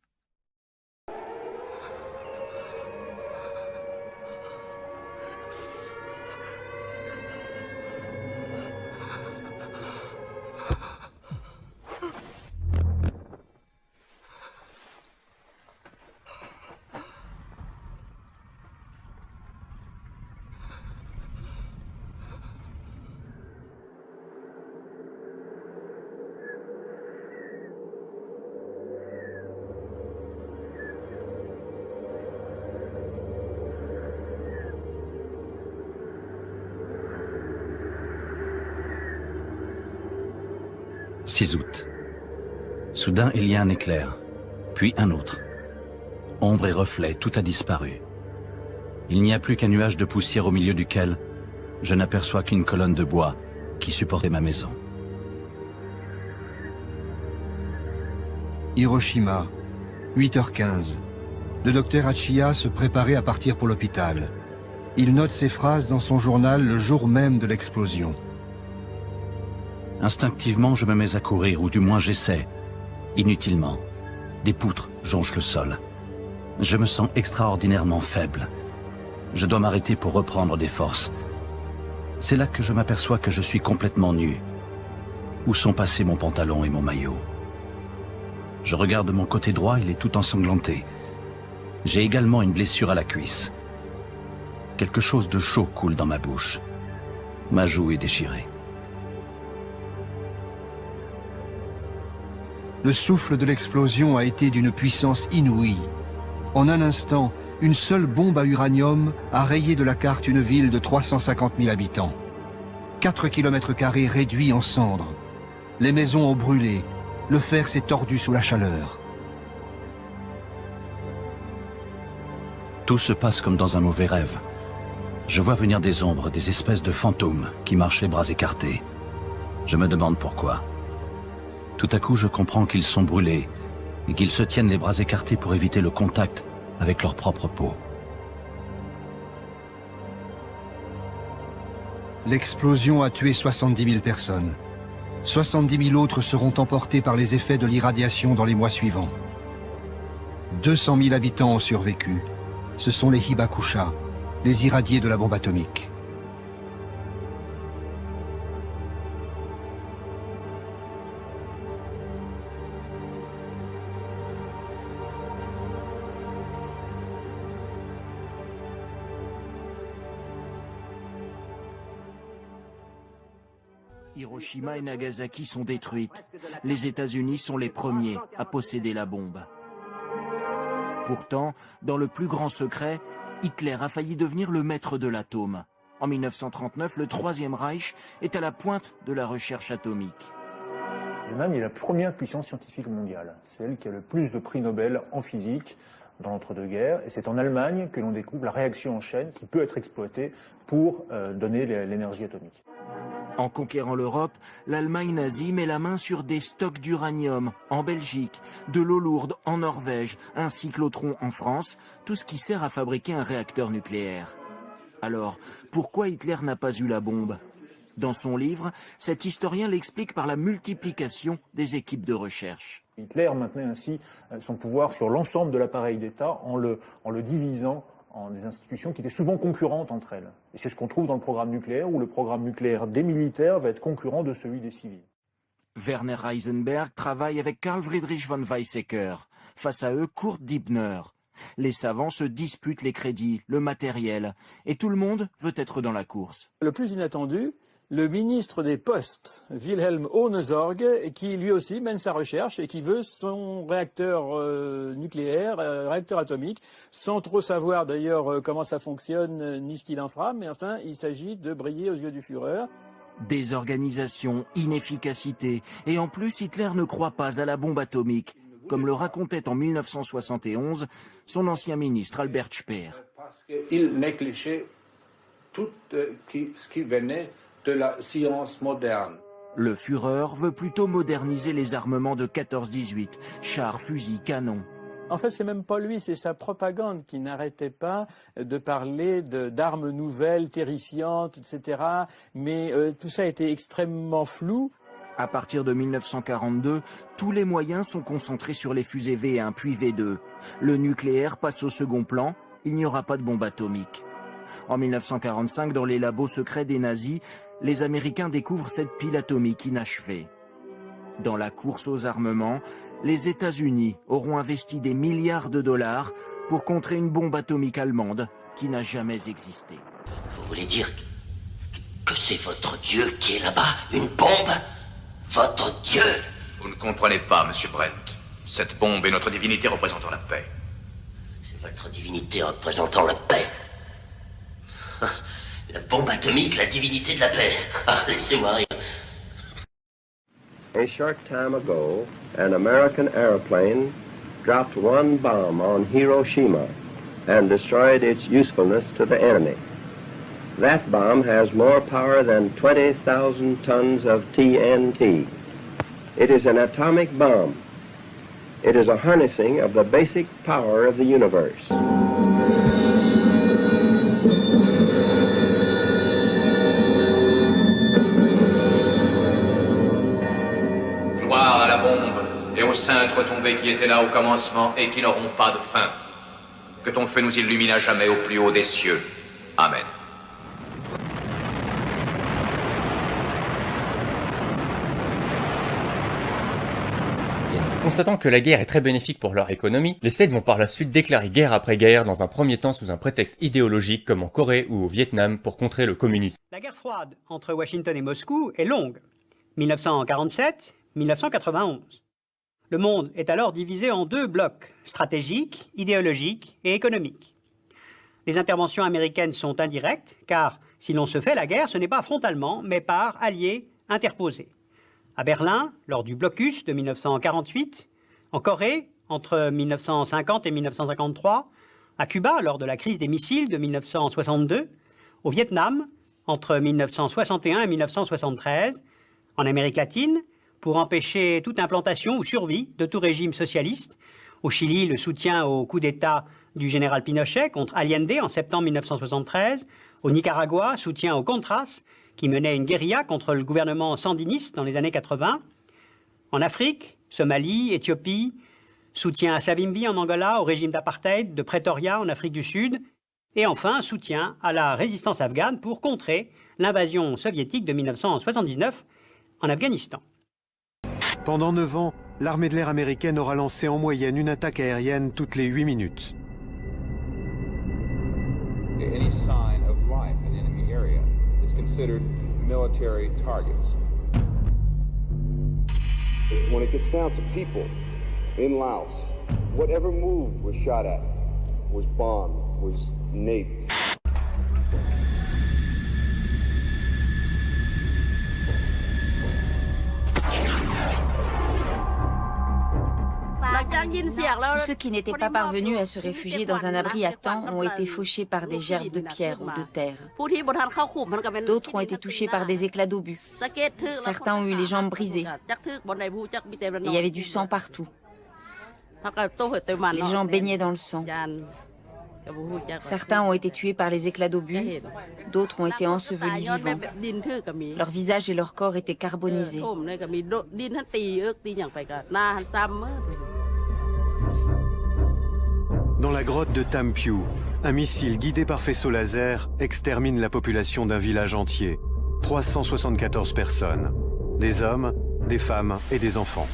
«
6 août. Soudain, il y a un éclair, puis un autre. Ombre et reflet, tout a disparu. Il n'y a plus qu'un nuage de poussière au milieu duquel je n'aperçois qu'une colonne de bois qui supportait ma maison. »
Hiroshima, 8h15. Le docteur Hachiya se préparait à partir pour l'hôpital. Il note ces phrases dans son journal le jour même de l'explosion.
Instinctivement, je me mets à courir, ou du moins j'essaie. Inutilement. Des poutres jonchent le sol. Je me sens extraordinairement faible. Je dois m'arrêter pour reprendre des forces. C'est là que je m'aperçois que je suis complètement nu. Où sont passés mon pantalon et mon maillot? Je regarde mon côté droit, il est tout ensanglanté. J'ai également une blessure à la cuisse. Quelque chose de chaud coule dans ma bouche. Ma joue est déchirée.
Le souffle de l'explosion a été d'une puissance inouïe. En un instant, une seule bombe à uranium a rayé de la carte une ville de 350 000 habitants. 4 km² réduits en cendres. Les maisons ont brûlé. Le fer s'est tordu sous la chaleur.
Tout se passe comme dans un mauvais rêve. Je vois venir des ombres, des espèces de fantômes qui marchent les bras écartés. Je me demande pourquoi. Tout à coup, je comprends qu'ils sont brûlés et qu'ils se tiennent les bras écartés pour éviter le contact avec leur propre peau.
L'explosion a tué 70 000 personnes. 70 000 autres seront emportés par les effets de l'irradiation dans les mois suivants. 200 000 habitants ont survécu. Ce sont les Hibakusha, les irradiés de la bombe atomique.
Hiroshima et Nagasaki sont détruites. Les États-Unis sont les premiers à posséder la bombe. Pourtant, dans le plus grand secret, Hitler a failli devenir le maître de l'atome. En 1939, le Troisième Reich est à la pointe de la recherche atomique.
L'Allemagne est la première puissance scientifique mondiale. C'est elle qui a le plus de prix Nobel en physique dans l'entre-deux-guerres. Et c'est en Allemagne que l'on découvre la réaction en chaîne qui peut être exploitée pour donner l'énergie atomique.
En conquérant l'Europe, l'Allemagne nazie met la main sur des stocks d'uranium en Belgique, de l'eau lourde en Norvège, un cyclotron en France, tout ce qui sert à fabriquer un réacteur nucléaire. Alors, pourquoi Hitler n'a pas eu la bombe? Dans son livre, cet historien l'explique par la multiplication des équipes de recherche.
Hitler maintenait ainsi son pouvoir sur l'ensemble de l'appareil d'État en le divisant en des institutions qui étaient souvent concurrentes entre elles. Et c'est ce qu'on trouve dans le programme nucléaire, où le programme nucléaire des militaires va être concurrent de celui des civils.
Werner Heisenberg travaille avec Carl Friedrich von Weizsäcker. Face à eux, Kurt Dibner. Les savants se disputent les crédits, le matériel, et tout le monde veut être dans la course.
Le plus inattendu, le ministre des Postes, Wilhelm Ohnesorg, qui lui aussi mène sa recherche et qui veut son réacteur nucléaire, réacteur atomique, sans trop savoir d'ailleurs comment ça fonctionne ni ce qu'il en fera, mais enfin il s'agit de briller aux yeux du Führer.
Désorganisation, inefficacité, et en plus Hitler ne croit pas à la bombe atomique, comme le racontait en 1971 son ancien ministre Albert Speer.
Parce qu'il négligeait tout ce qui venait de la science moderne.
Le Führer veut plutôt moderniser les armements de 14-18, chars, fusils, canons.
En fait, c'est même pas lui, c'est sa propagande qui n'arrêtait pas de parler d'armes nouvelles, terrifiantes, etc. Mais tout ça était extrêmement flou.
À partir de 1942, tous les moyens sont concentrés sur les fusées V1 puis V2. Le nucléaire passe au second plan, il n'y aura pas de bombe atomique. En 1945, dans les labos secrets des nazis, les Américains découvrent cette pile atomique inachevée. Dans la course aux armements, les États-Unis auront investi des milliards de dollars pour contrer une bombe atomique allemande qui n'a jamais existé.
Vous voulez dire que c'est votre Dieu qui est là-bas? Une bombe? Votre Dieu?
Vous ne comprenez pas, Monsieur Brent. Cette bombe est notre divinité représentant la paix.
C'est votre divinité représentant la paix. La bombe atomique, la divinité de la paix. Ah, laissez-moi rire.
A short time ago, an American airplane dropped one bomb on Hiroshima and destroyed its usefulness to the enemy. That bomb has more power than 20,000 tons of TNT. It is an atomic bomb. It is a harnessing of the basic power of the universe.
Gloire à la bombe et aux saintes retombées qui étaient là au commencement et qui n'auront pas de fin. Que ton feu nous illumine à jamais au plus haut des cieux. Amen.
Constatant que la guerre est très bénéfique pour leur économie, les States vont par la suite déclarer guerre après guerre, dans un premier temps sous un prétexte idéologique comme en Corée ou au Vietnam pour contrer le communisme.
La guerre froide entre Washington et Moscou est longue, 1947-1991. Le monde est alors divisé en deux blocs, stratégiques, idéologiques et économiques. Les interventions américaines sont indirectes, car si l'on se fait la guerre, ce n'est pas frontalement, mais par alliés interposés. À Berlin, lors du blocus de 1948, en Corée, entre 1950 et 1953, à Cuba, lors de la crise des missiles de 1962, au Vietnam, entre 1961 et 1973, en Amérique latine, pour empêcher toute implantation ou survie de tout régime socialiste, au Chili, le soutien au coup d'État du général Pinochet contre Allende en septembre 1973, au Nicaragua, soutien aux Contras, qui menait une guérilla contre le gouvernement sandiniste dans les années 80. En Afrique, Somalie, Éthiopie, soutien à Savimbi en Angola, au régime d'apartheid de Pretoria en Afrique du Sud. Et enfin, soutien à la résistance afghane pour contrer l'invasion soviétique de 1979 en Afghanistan.
Pendant 9 ans, l'armée de l'air américaine aura lancé en moyenne une attaque aérienne toutes les 8 minutes.
Any sign of life in enemy area is considered military targets.
When it gets down to people in Laos, whatever moved was shot at, was bombed, was naped.
Tous ceux qui n'étaient pas parvenus à se réfugier dans un abri à temps ont été fauchés par des gerbes de pierre ou de terre. D'autres ont été touchés par des éclats d'obus. Certains ont eu les jambes brisées. Et il y avait du sang partout. Les gens baignaient dans le sang. Certains ont été tués par les éclats d'obus, d'autres ont été ensevelis vivants. Leur visage et leur corps étaient carbonisés.
Dans la grotte de Tam Pyu, un missile guidé par faisceau laser extermine la population d'un village entier. 374 personnes. Des hommes, des femmes et des enfants.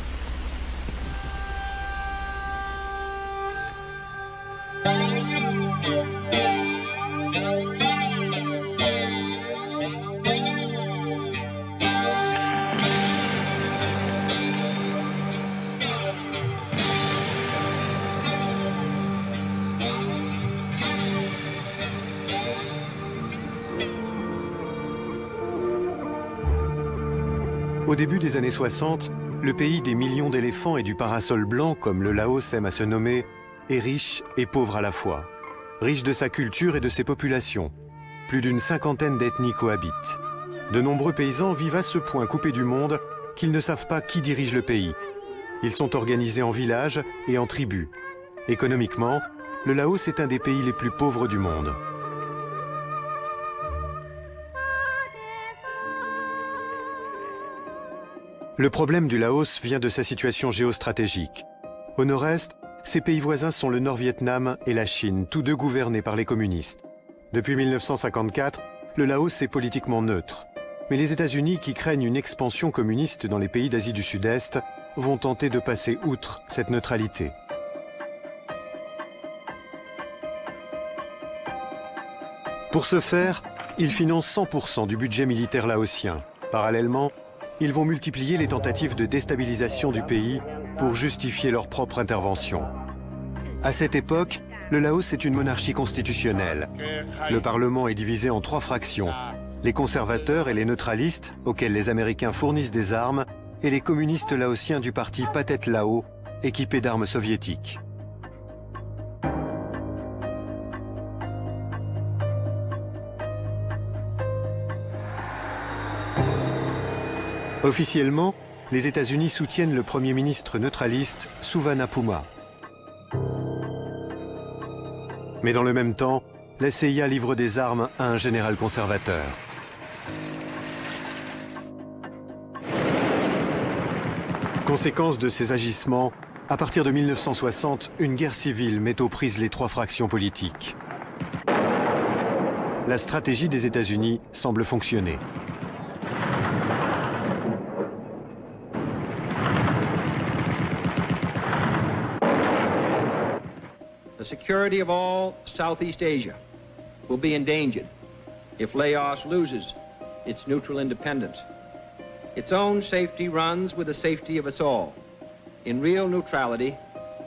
Au début des années 60, le pays des millions d'éléphants et du parasol blanc, comme le Laos aime à se nommer, est riche et pauvre à la fois. Riche de sa culture et de ses populations. Plus d'une cinquantaine d'ethnies cohabitent. De nombreux paysans vivent à ce point coupés du monde qu'ils ne savent pas qui dirige le pays. Ils sont organisés en villages et en tribus. Économiquement, le Laos est un des pays les plus pauvres du monde. Le problème du Laos vient de sa situation géostratégique. Au nord-est, ses pays voisins sont le Nord-Vietnam et la Chine, tous deux gouvernés par les communistes. Depuis 1954, le Laos est politiquement neutre. Mais les États-Unis, qui craignent une expansion communiste dans les pays d'Asie du Sud-Est, vont tenter de passer outre cette neutralité. Pour ce faire, ils financent 100% du budget militaire laotien. Parallèlement, ils vont multiplier les tentatives de déstabilisation du pays pour justifier leur propre intervention. À cette époque, le Laos est une monarchie constitutionnelle. Le Parlement est divisé en 3 fractions. Les conservateurs et les neutralistes, auxquels les Américains fournissent des armes, et les communistes laotiens du parti Pathet Lao, équipés d'armes soviétiques. Officiellement, les États-Unis soutiennent le Premier ministre neutraliste Suvarnabhuma. Mais dans le même temps, la CIA livre des armes à un général conservateur. Conséquence de ces agissements, à partir de 1960, une guerre civile met aux prises les 3 fractions politiques. La stratégie des États-Unis semble fonctionner.
security of all Southeast Asia will be endangered if Laos loses its neutral independence. Its own safety runs with the safety of us all, in real neutrality,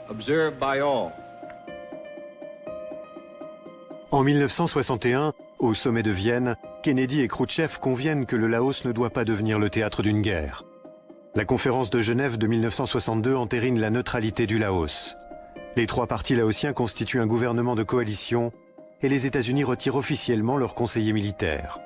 observed by all.
En 1961, au sommet de Vienne, Kennedy et Khrouchtchev conviennent que le Laos ne doit pas devenir le théâtre d'une guerre. La conférence de Genève de 1962 entérine la neutralité du Laos. Les trois partis laotiens constituent un gouvernement de coalition et les États-Unis retirent officiellement leurs conseillers militaires.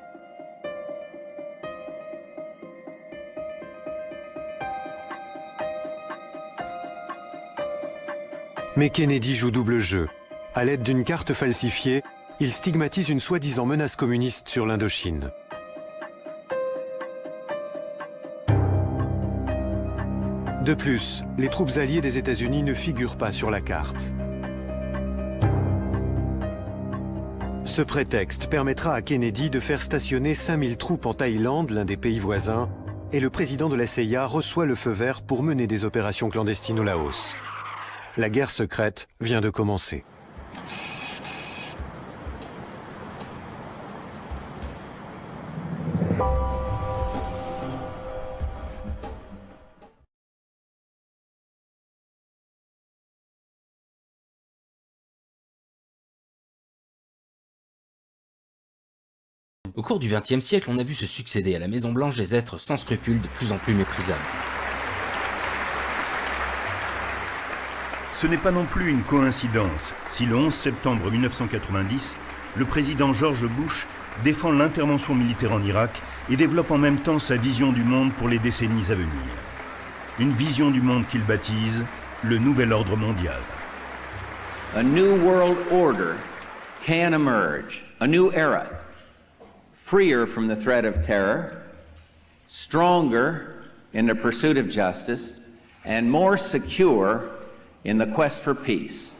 Mais Kennedy joue double jeu. À l'aide d'une carte falsifiée, il stigmatise une soi-disant menace communiste sur l'Indochine. De plus, les troupes alliées des États-Unis ne figurent pas sur la carte. Ce prétexte permettra à Kennedy de faire stationner 5000 troupes en Thaïlande, l'un des pays voisins, et le président de la CIA reçoit le feu vert pour mener des opérations clandestines au Laos. La guerre secrète vient de commencer.
Au cours du XXe siècle, on a vu se succéder à la Maison-Blanche des êtres sans scrupules de plus en plus méprisables.
Ce n'est pas non plus une coïncidence si le 11 septembre 1990, le président George Bush défend l'intervention militaire en Irak et développe en même temps sa vision du monde pour les décennies à venir. Une vision du monde qu'il baptise le Nouvel Ordre Mondial.
A new world order can emerge, a new era, freer from the threat of terror, stronger in the pursuit of justice, and more secure in the quest for peace.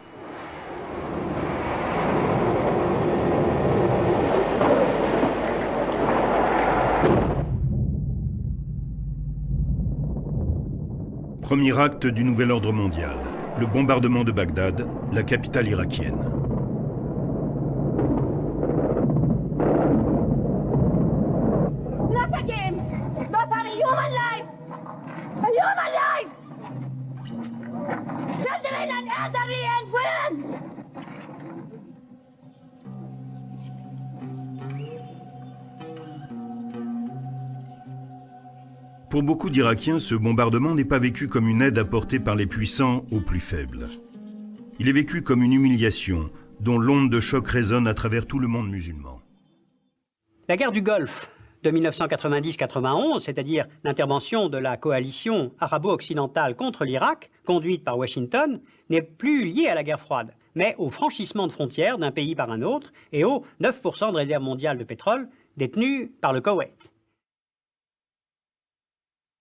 Premier acte du Nouvel Ordre Mondial, le bombardement de Bagdad, la capitale irakienne.
Not again! Not a human life! A human life! Children and elderly and women!
Pour beaucoup d'Irakiens, ce bombardement n'est pas vécu comme une aide apportée par les puissants aux plus faibles. Il est vécu comme une humiliation, dont l'onde de choc résonne à travers tout le monde musulman.
La guerre du Golfe de 1990-91, c'est-à-dire l'intervention de la coalition arabo-occidentale contre l'Irak, conduite par Washington, n'est plus liée à la guerre froide, mais au franchissement de frontières d'un pays par un autre et aux 9% de réserve mondiale de pétrole détenues par le Koweït.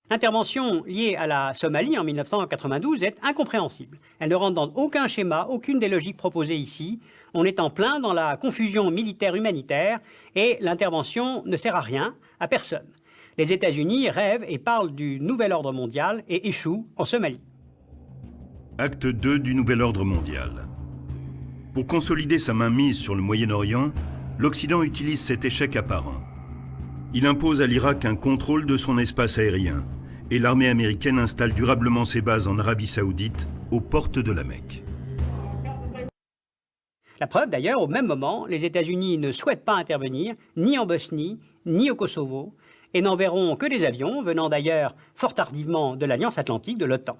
L'intervention liée à la Somalie en 1992 est incompréhensible. Elle ne rentre dans aucun schéma, aucune des logiques proposées ici. On est en plein dans la confusion militaire-humanitaire et l'intervention ne sert à rien, à personne. Les États-Unis rêvent et parlent du nouvel ordre mondial et échouent en Somalie.
Acte 2 du Nouvel Ordre Mondial. Pour consolider sa mainmise sur le Moyen-Orient, l'Occident utilise cet échec apparent. Il impose à l'Irak un contrôle de son espace aérien et l'armée américaine installe durablement ses bases en Arabie Saoudite, aux portes de la Mecque.
La preuve d'ailleurs, au même moment, les États-Unis ne souhaitent pas intervenir ni en Bosnie, ni au Kosovo, et n'enverront que des avions, venant d'ailleurs fort tardivement de l'Alliance Atlantique de l'OTAN.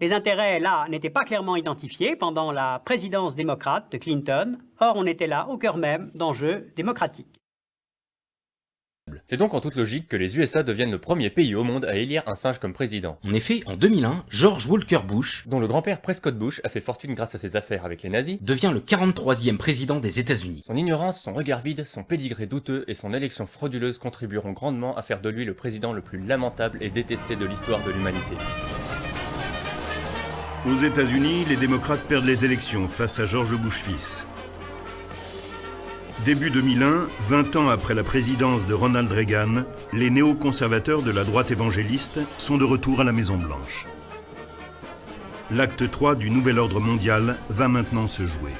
Les intérêts, là, n'étaient pas clairement identifiés pendant la présidence démocrate de Clinton, or on était là au cœur même d'enjeux démocratiques.
C'est donc en toute logique que les USA deviennent le premier pays au monde à élire un singe comme président.
En effet, en 2001, George Walker Bush,
dont le grand-père Prescott Bush a fait fortune grâce à ses affaires avec les nazis,
devient le 43e président des États-Unis.
Son ignorance, son regard vide, son pédigré douteux et son élection frauduleuse contribueront grandement à faire de lui le président le plus lamentable et détesté de l'histoire de l'humanité.
Aux États-Unis, les démocrates perdent les élections face à George Bush fils. Début 2001, 20 ans après la présidence de Ronald Reagan, les néoconservateurs de la droite évangéliste sont de retour à la Maison-Blanche. L'acte 3 du nouvel ordre mondial va maintenant se jouer.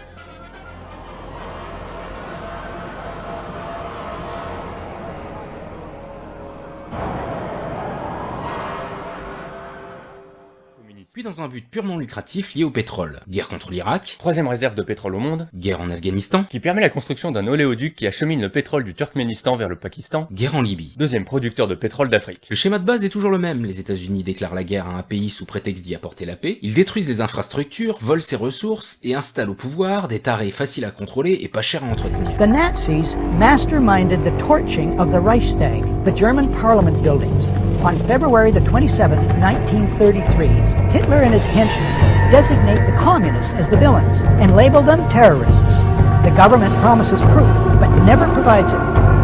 Puis dans un but purement lucratif lié au pétrole. Guerre contre l'Irak,
troisième réserve de pétrole au monde,
guerre en Afghanistan,
qui permet la construction d'un oléoduc qui achemine le pétrole du Turkménistan vers le Pakistan,
guerre en Libye,
deuxième producteur de pétrole d'Afrique.
Le schéma de base est toujours le même, les États-Unis déclarent la guerre à un pays sous prétexte d'y apporter la paix, ils détruisent les infrastructures, volent ses ressources et installent au pouvoir des tarés faciles à contrôler et pas chers à entretenir.
The Nazis masterminded the torching of the Reichstag, the German parliament buildings. On February the 27th, 1933, Hitler and his henchmen designate the communists as the villains and label them terrorists. The government promises proof, but never provides it.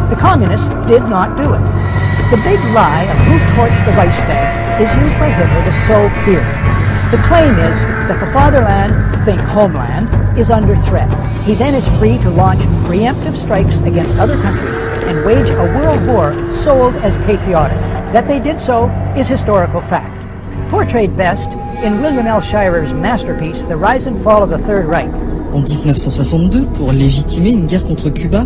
The communists did not do it. The big lie of who torched the Reichstag is used by Hitler to sow fear. The claim is that the fatherland, think homeland, is under threat. He then is free to launch preemptive strikes against other countries and wage a world war sold as patriotic. That they did so is historical fact. Portrayed best in William L. Shirer's masterpiece, The Rise and Fall of the Third Reich.
En 1962, pour légitimer une guerre contre Cuba,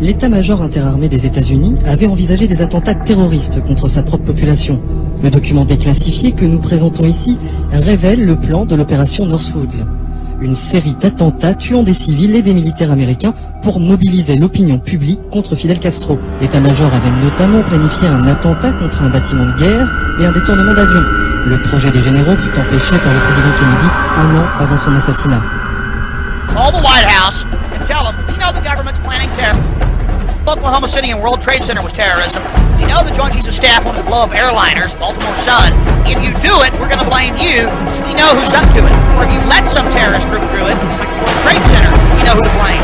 l'état-major interarmé des États-Unis avait envisagé des attentats terroristes contre sa propre population. Le document déclassifié que nous présentons ici révèle le plan de l'opération Northwoods. Une série d'attentats tuant des civils et des militaires américains pour mobiliser l'opinion publique contre Fidel Castro. L'état-major avait notamment planifié un attentat contre un bâtiment de guerre et un détournement d'avion. Le projet des généraux fut empêché par le président Kennedy un an avant son assassinat.
Call the White House and tell them, we know the government's planning terror. Oklahoma City and World Trade Center was terrorism. We know the Joint Chiefs of Staff wanted to blow up airliners, Baltimore Sun. If you do it, we're going to blame you, so we know who's up to it. Or if you let some terrorist group do it, like the World Trade Center, we know who to blame.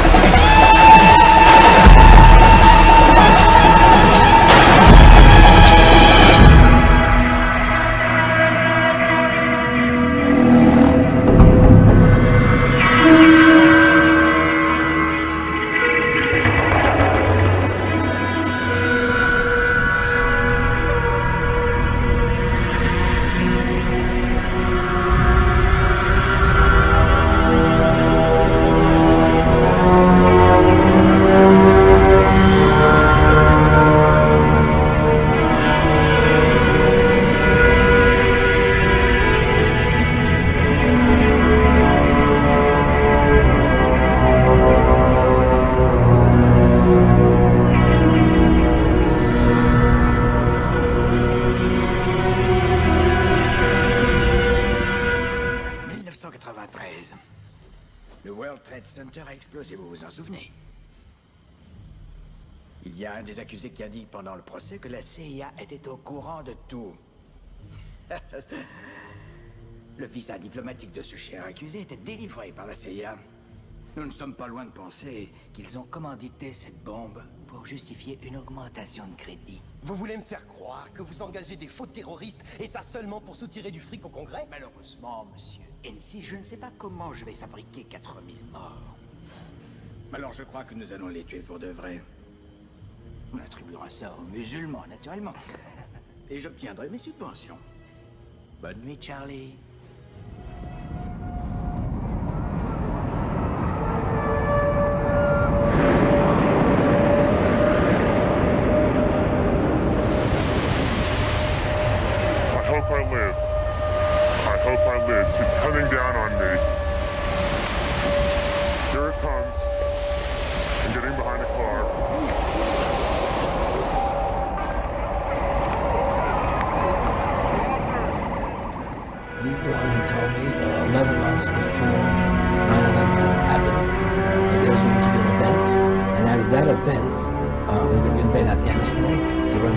Le World Trade Center a explosé, vous vous en souvenez? Il y a un des accusés qui a dit pendant le procès que la CIA était au courant de tout. Le visa diplomatique de ce cher accusé était délivré par la CIA. Nous ne sommes pas loin de penser qu'ils ont commandité cette bombe pour justifier une augmentation de crédit.
Vous voulez me faire croire que vous engagez des faux terroristes et ça seulement pour soutirer du fric au Congrès?
Malheureusement, monsieur NC, je ne sais pas comment je vais fabriquer 4000 morts. Alors je crois que nous allons les tuer pour de vrai. On attribuera ça aux musulmans, naturellement. Et j'obtiendrai mes subventions. Bonne nuit, Charlie.
It's coming down on me. Here it comes. I'm getting behind the car.
He's the one who told me 11 months before 9/11 happened that there was going to be an event, and out of that event, we were going to invade Afghanistan to run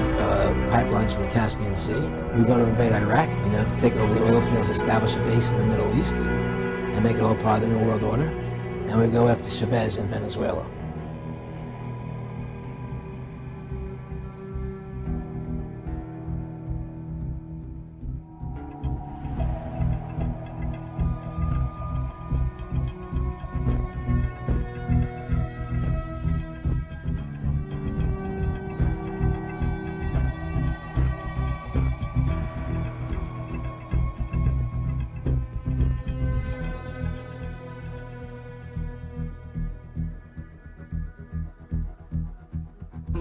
pipelines from the Caspian Sea. We were going to invade Iraq, to take over the oil fields, establish a base in the Middle East, and make it all part of the New World Order. And we go after Chavez in Venezuela.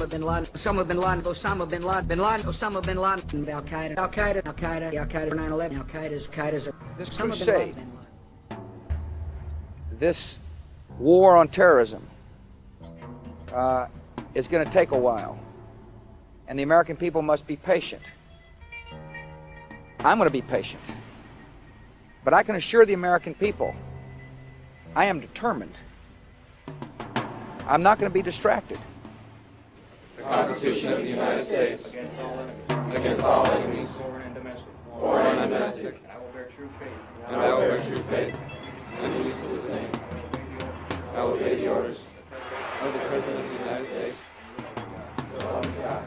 Osama bin Laden, Osama bin Laden, Osama bin Laden, bin Laden, Osama bin Laden, Al Qaeda, Al Qaeda, Al Qaeda, Al Qaeda, 9/11, Al Qaeda's.
This crusade, this war on terrorism, is going to take a while, and the American people must be patient. I'm going to be patient, but I can assure the American people, I am determined. I'm not going to be distracted.
The Constitution of the United States against all enemies, foreign and domestic, and I will bear true faith and allegiance to the same. I will obey the orders of the President of the United States. So help me God.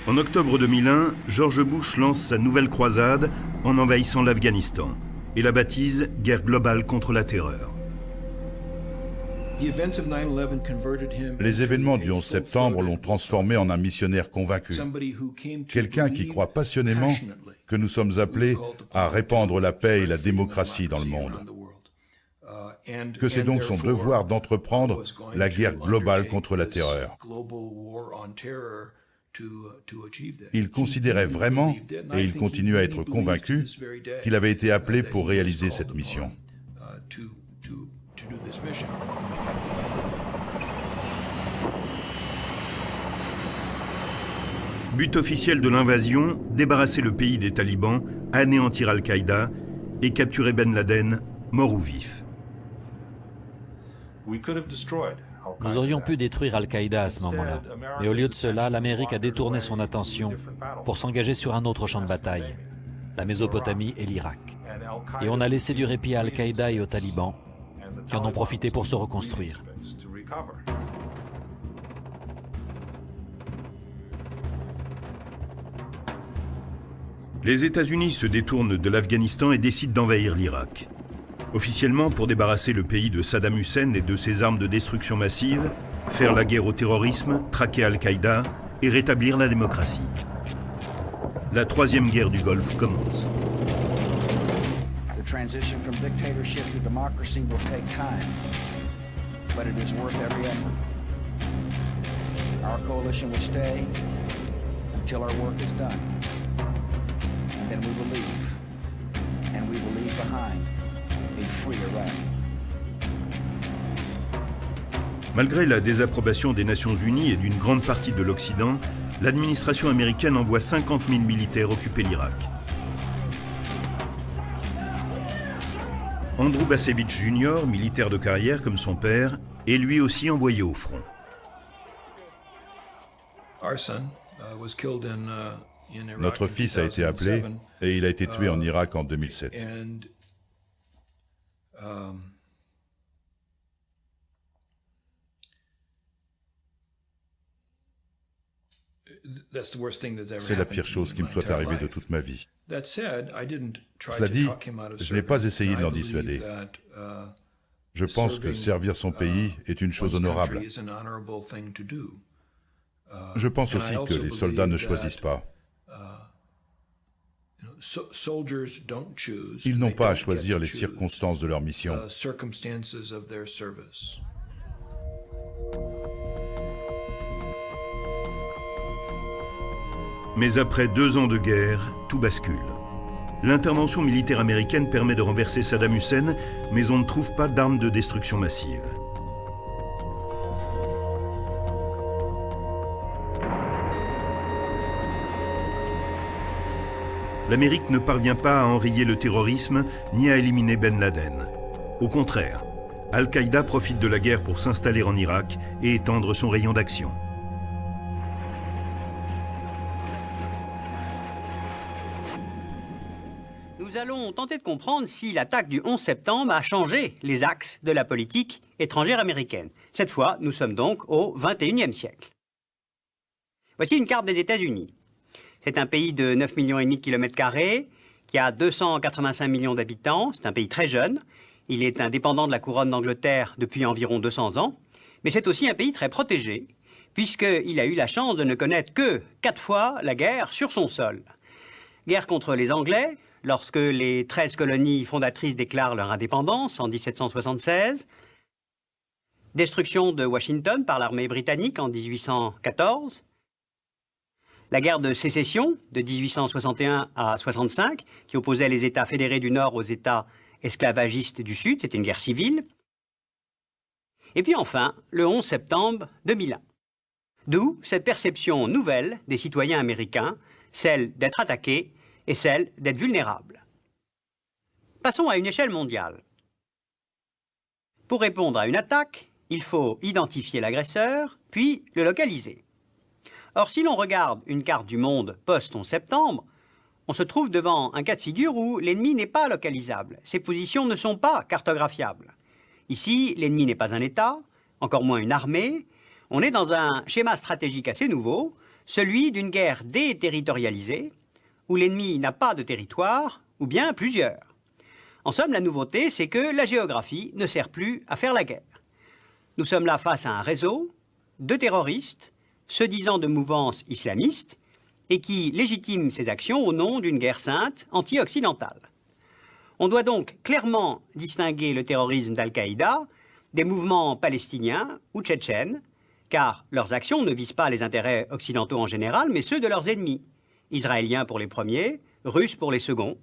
En octobre 2001, George Bush lance sa nouvelle croisade en envahissant l'Afghanistan et la baptise « Guerre globale contre la terreur ».
Les événements du 11 septembre l'ont transformé en un missionnaire convaincu, quelqu'un qui croit passionnément que nous sommes appelés à répandre la paix et la démocratie dans le monde, que c'est donc son devoir d'entreprendre la guerre globale contre la terreur. Il considérait vraiment, et il continue à être convaincu, qu'il avait été appelé pour réaliser cette mission.
But officiel de l'invasion, débarrasser le pays des talibans, anéantir Al-Qaïda et capturer Ben Laden, mort ou vif.
Nous aurions pu détruire Al-Qaïda à ce moment-là, mais au lieu de cela, l'Amérique a détourné son attention pour s'engager sur un autre champ de bataille, la Mésopotamie et l'Irak. Et on a laissé du répit à Al-Qaïda et aux talibans, qui en ont profité pour se reconstruire.
Les États-Unis se détournent de l'Afghanistan et décident d'envahir l'Irak. Officiellement, pour débarrasser le pays de Saddam Hussein et de ses armes de destruction massive, faire la guerre au terrorisme, traquer Al-Qaïda et rétablir la démocratie. La troisième guerre du Golfe commence.
The transition from dictatorship to democracy will take time, but it is worth every effort. Our coalition will stay until our work is done. And then we will leave, and we will leave behind a free Iraq.
Malgré la désapprobation des Nations Unies et d'une grande partie de l'Occident, l'administration américaine envoie 50 000 militaires occuper l'Irak. Andrew Bacevich Jr., militaire de carrière comme son père, est lui aussi envoyé au front.
Notre fils a été appelé et il a été tué en Irak en 2007. C'est la pire chose qui me soit arrivée de toute ma vie. Cela dit, je n'ai pas essayé de l'en dissuader. Je pense que servir son pays est une chose honorable. Je pense aussi que les soldats ne choisissent pas. Ils n'ont pas à choisir les circonstances de leur mission.
Mais après 2 ans de guerre, tout bascule. L'intervention militaire américaine permet de renverser Saddam Hussein, mais on ne trouve pas d'armes de destruction massive. L'Amérique ne parvient pas à enrayer le terrorisme ni à éliminer Ben Laden. Au contraire, Al-Qaïda profite de la guerre pour s'installer en Irak et étendre son rayon d'action.
Nous allons tenter de comprendre si l'attaque du 11 septembre a changé les axes de la politique étrangère américaine. Cette fois, nous sommes donc au XXIe siècle. Voici une carte des États-Unis. C'est un pays de 9,5 millions de kilomètres carrés, qui a 285 millions d'habitants. C'est un pays très jeune. Il est indépendant de la couronne d'Angleterre depuis environ 200 ans. Mais c'est aussi un pays très protégé, puisqu'il a eu la chance de ne connaître que 4 fois la guerre sur son sol. Guerre contre les Anglais, lorsque les 13 colonies fondatrices déclarent leur indépendance en 1776. Destruction de Washington par l'armée britannique en 1814. La guerre de sécession de 1861 à 65, qui opposait les États fédérés du Nord aux États esclavagistes du Sud, c'était une guerre civile. Et puis enfin, le 11 septembre 2001. D'où cette perception nouvelle des citoyens américains, celle d'être attaqués et celle d'être vulnérables. Passons à une échelle mondiale. Pour répondre à une attaque, il faut identifier l'agresseur, puis le localiser. Or, si l'on regarde une carte du monde post-11 septembre, on se trouve devant un cas de figure où l'ennemi n'est pas localisable. Ses positions ne sont pas cartographiables. Ici, l'ennemi n'est pas un État, encore moins une armée. On est dans un schéma stratégique assez nouveau, celui d'une guerre déterritorialisée, où l'ennemi n'a pas de territoire, ou bien plusieurs. En somme, la nouveauté, c'est que la géographie ne sert plus à faire la guerre. Nous sommes là face à un réseau de terroristes, se disant de mouvance islamiste, et qui légitiment ses actions au nom d'une guerre sainte anti-occidentale. On doit donc clairement distinguer le terrorisme d'Al-Qaïda des mouvements palestiniens ou tchétchènes, car leurs actions ne visent pas les intérêts occidentaux en général, mais ceux de leurs ennemis, israéliens pour les premiers, russes pour les seconds,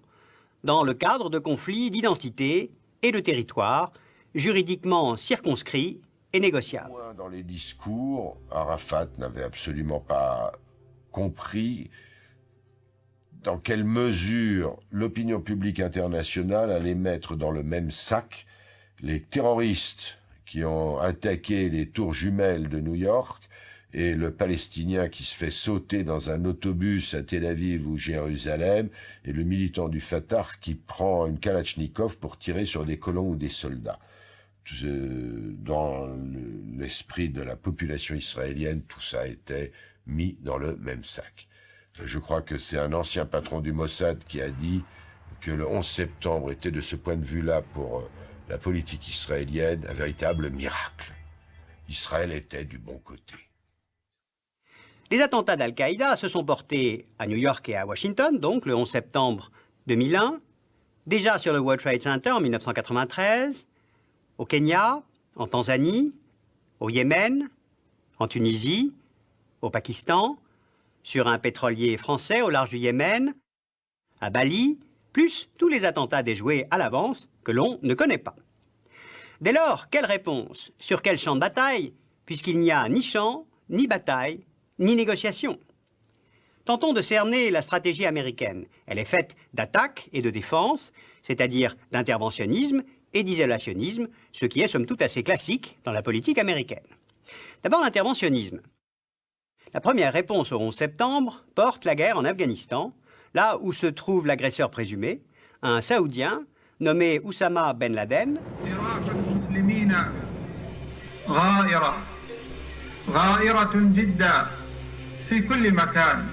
dans le cadre de conflits d'identité et de territoire, juridiquement circonscrits et négociables.
Dans les discours, Arafat n'avait absolument pas compris dans quelle mesure l'opinion publique internationale allait mettre dans le même sac les terroristes qui ont attaqué les tours jumelles de New York et le Palestinien qui se fait sauter dans un autobus à Tel Aviv ou Jérusalem, et le militant du Fatah qui prend une Kalachnikov pour tirer sur des colons ou des soldats. Dans l'esprit de la population israélienne, tout ça était mis dans le même sac. Je crois que c'est un ancien patron du Mossad qui a dit que le 11 septembre était de ce point de vue-là pour la politique israélienne un véritable miracle. Israël était du bon côté.
Les attentats d'Al-Qaïda se sont portés à New York et à Washington, donc le 11 septembre 2001, déjà sur le World Trade Center en 1993, au Kenya, en Tanzanie, au Yémen, en Tunisie, au Pakistan, sur un pétrolier français au large du Yémen, à Bali, plus tous les attentats déjoués à l'avance que l'on ne connaît pas. Dès lors, quelle réponse? Sur quel champ de bataille? Puisqu'il n'y a ni champ, ni bataille, ni négociation. Tentons de cerner la stratégie américaine. Elle est faite d'attaque et de défense, c'est-à-dire d'interventionnisme et d'isolationnisme, ce qui est somme toute assez classique dans la politique américaine. D'abord l'interventionnisme. La première réponse au 11 septembre porte la guerre en Afghanistan, là où se trouve l'agresseur présumé, un Saoudien nommé Oussama Ben Laden.
في كل مكان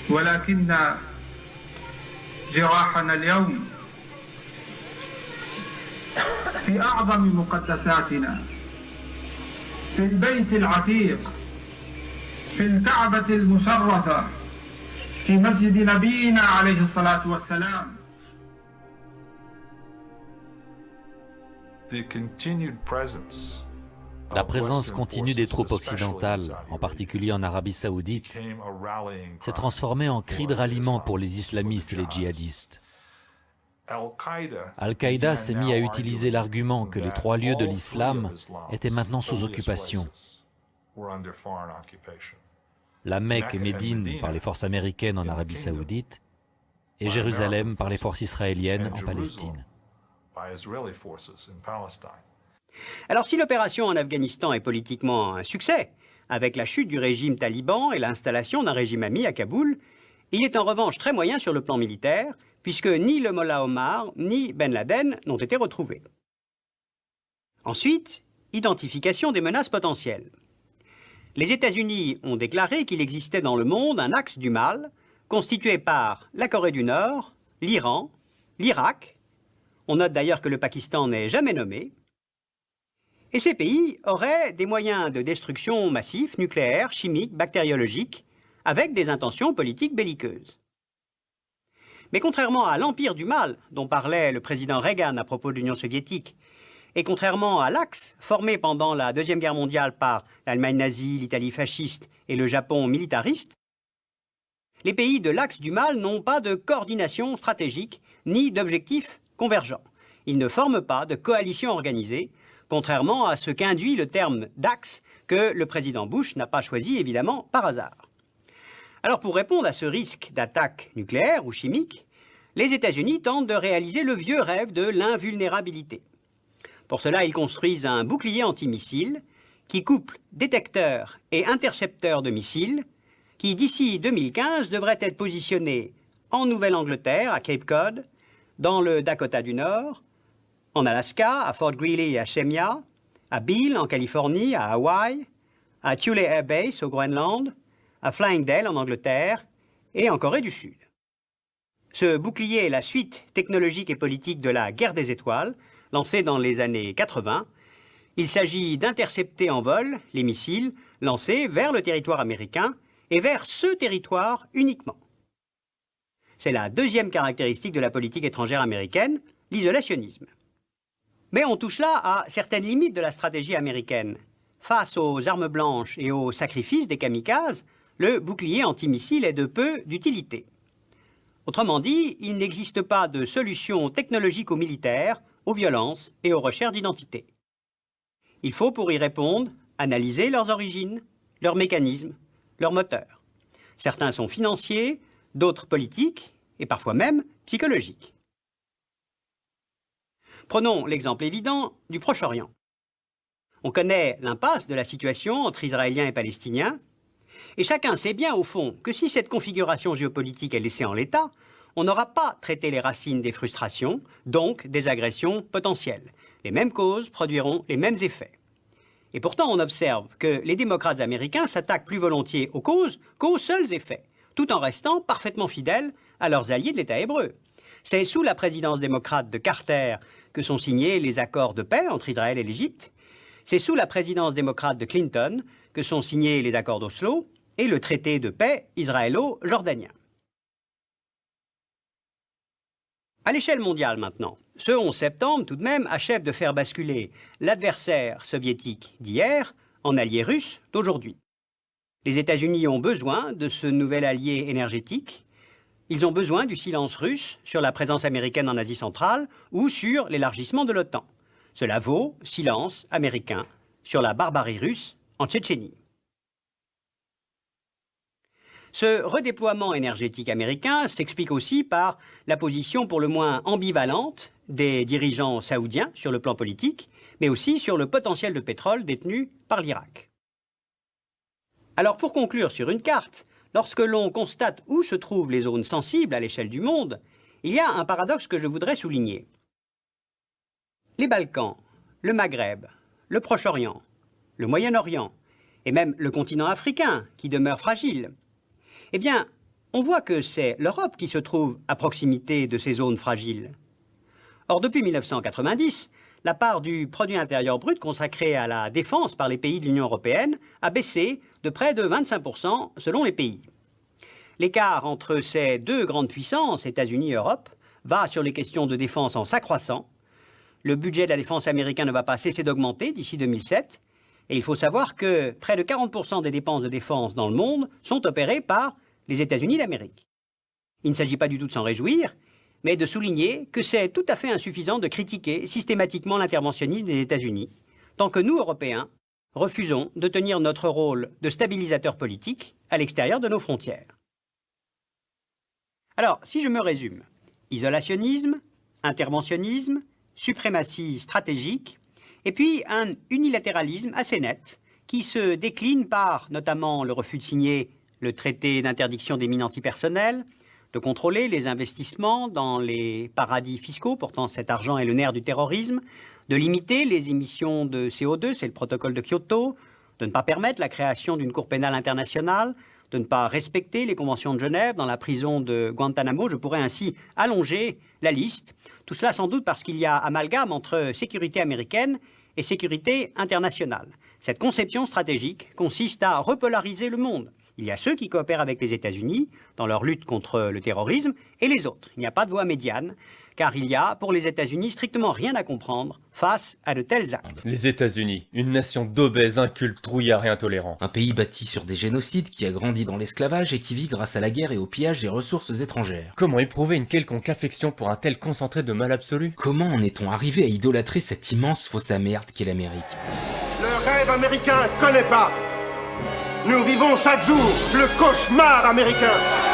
ولكن جراحنا اليوم في أعظم مقدساتنا في البيت العتيق في الكعبة المشرفة في مسجد نبينا عليه الصلاة والسلام.
The continued presence La présence continue des troupes occidentales, en particulier en Arabie Saoudite, s'est transformée en cri de ralliement pour les islamistes et les djihadistes. Al-Qaïda s'est mis à utiliser l'argument que les trois lieux de l'islam étaient maintenant sous occupation. La Mecque et Médine par les forces américaines en Arabie Saoudite et Jérusalem par les forces israéliennes en Palestine.
Alors si l'opération en Afghanistan est politiquement un succès, avec la chute du régime taliban et l'installation d'un régime ami à Kaboul, il est en revanche très moyen sur le plan militaire, puisque ni le Mollah Omar ni Ben Laden n'ont été retrouvés. Ensuite, identification des menaces potentielles. Les États-Unis ont déclaré qu'il existait dans le monde un axe du mal, constitué par la Corée du Nord, l'Iran, l'Irak. On note d'ailleurs que le Pakistan n'est jamais nommé. Et ces pays auraient des moyens de destruction massifs, nucléaires, chimiques, bactériologiques, avec des intentions politiques belliqueuses. Mais contrairement à l'empire du mal dont parlait le président Reagan à propos de l'Union soviétique, Et contrairement à l'Axe, formé pendant la Deuxième Guerre mondiale par l'Allemagne nazie, l'Italie fasciste et le Japon militariste, les pays de l'Axe du mal n'ont pas de coordination stratégique ni d'objectifs convergents. Ils ne forment pas de coalition organisée, contrairement à ce qu'induit le terme d'Axe que le président Bush n'a pas choisi évidemment par hasard. Alors pour répondre à ce risque d'attaque nucléaire ou chimique, les États-Unis tentent de réaliser le vieux rêve de l'invulnérabilité. Pour cela, ils construisent un bouclier antimissile qui couple détecteurs et intercepteurs de missiles qui, d'ici 2015, devrait être positionné en Nouvelle-Angleterre, à Cape Cod, dans le Dakota du Nord, en Alaska, à Fort Greely et à Shemya, à Beale, en Californie, à Hawaï, à Thule Air Base, au Groenland, à Flying Dale, en Angleterre, et en Corée du Sud. Ce bouclier est la suite technologique et politique de la guerre des étoiles, lancée dans les années 80. Il s'agit d'intercepter en vol les missiles lancés vers le territoire américain et vers ce territoire uniquement. C'est la deuxième caractéristique de la politique étrangère américaine, l'isolationnisme. Mais on touche là à certaines limites de la stratégie américaine. Face aux armes blanches et aux sacrifices des kamikazes, le bouclier antimissile est de peu d'utilité. Autrement dit, il n'existe pas de solution technologique ou militaire aux violences et aux recherches d'identité. Il faut, pour y répondre, analyser leurs origines, leurs mécanismes, leurs moteurs. Certains sont financiers, d'autres politiques et parfois même psychologiques. Prenons l'exemple évident du Proche-Orient. On connaît l'impasse de la situation entre Israéliens et Palestiniens, et chacun sait bien au fond que si cette configuration géopolitique est laissée en l'état, on n'aura pas traité les racines des frustrations, donc des agressions potentielles. Les mêmes causes produiront les mêmes effets. Et pourtant, on observe que les démocrates américains s'attaquent plus volontiers aux causes qu'aux seuls effets, tout en restant parfaitement fidèles à leurs alliés de l'État hébreu. C'est sous la présidence démocrate de Carter que sont signés les accords de paix entre Israël et l'Égypte. C'est sous la présidence démocrate de Clinton que sont signés les accords d'Oslo et le traité de paix israélo-jordanien. À l'échelle mondiale maintenant, ce 11 septembre tout de même achève de faire basculer l'adversaire soviétique d'hier en allié russe d'aujourd'hui. Les États-Unis ont besoin de ce nouvel allié énergétique. Ils ont besoin du silence russe sur la présence américaine en Asie centrale ou sur l'élargissement de l'OTAN. Cela vaut silence américain sur la barbarie russe en Tchétchénie. Ce redéploiement énergétique américain s'explique aussi par la position pour le moins ambivalente des dirigeants saoudiens sur le plan politique, mais aussi sur le potentiel de pétrole détenu par l'Irak. Alors pour conclure sur une carte, lorsque l'on constate où se trouvent les zones sensibles à l'échelle du monde, il y a un paradoxe que je voudrais souligner. Les Balkans, le Maghreb, le Proche-Orient, le Moyen-Orient et même le continent africain qui demeure fragile, eh bien, on voit que c'est l'Europe qui se trouve à proximité de ces zones fragiles. Or, depuis 1990, la part du produit intérieur brut consacrée à la défense par les pays de l'Union européenne a baissé de près de 25% selon les pays. L'écart entre ces deux grandes puissances, États-Unis et Europe, va sur les questions de défense en s'accroissant. Le budget de la défense américain ne va pas cesser d'augmenter d'ici 2007. Et il faut savoir que près de 40% des dépenses de défense dans le monde sont opérées par les États-Unis d'Amérique. Il ne s'agit pas du tout de s'en réjouir, mais de souligner que c'est tout à fait insuffisant de critiquer systématiquement l'interventionnisme des États-Unis, tant que nous, Européens, refusons de tenir notre rôle de stabilisateur politique à l'extérieur de nos frontières. Alors, si je me résume, isolationnisme, interventionnisme, suprématie stratégique, et puis un unilatéralisme assez net qui se décline par notamment le refus de signer le traité d'interdiction des mines antipersonnelles, de contrôler les investissements dans les paradis fiscaux, pourtant cet argent est le nerf du terrorisme, de limiter les émissions de CO2, c'est le protocole de Kyoto, de ne pas permettre la création d'une cour pénale internationale, de ne pas respecter les conventions de Genève dans la prison de Guantanamo. Je pourrais ainsi allonger la liste. Tout cela sans doute parce qu'il y a amalgame entre sécurité américaine et sécurité internationale. Cette conception stratégique consiste à repolariser le monde. Il y a ceux qui coopèrent avec les États-Unis dans leur lutte contre le terrorisme et les autres. Il n'y a pas de voie médiane. car il y a, pour les États-Unis, strictement rien à comprendre face à de tels actes.
Les États-Unis, une nation d'obèses, incultes, trouillards et intolérants.
Un pays bâti sur des génocides, qui a grandi dans l'esclavage et qui vit grâce à la guerre et au pillage des ressources étrangères.
Comment éprouver une quelconque affection pour un tel concentré de mal absolu?
Comment en est-on arrivé à idolâtrer cette immense fosse à merde qu'est l'Amérique?
Le rêve américain connaît pas. Nous vivons chaque jour le cauchemar américain.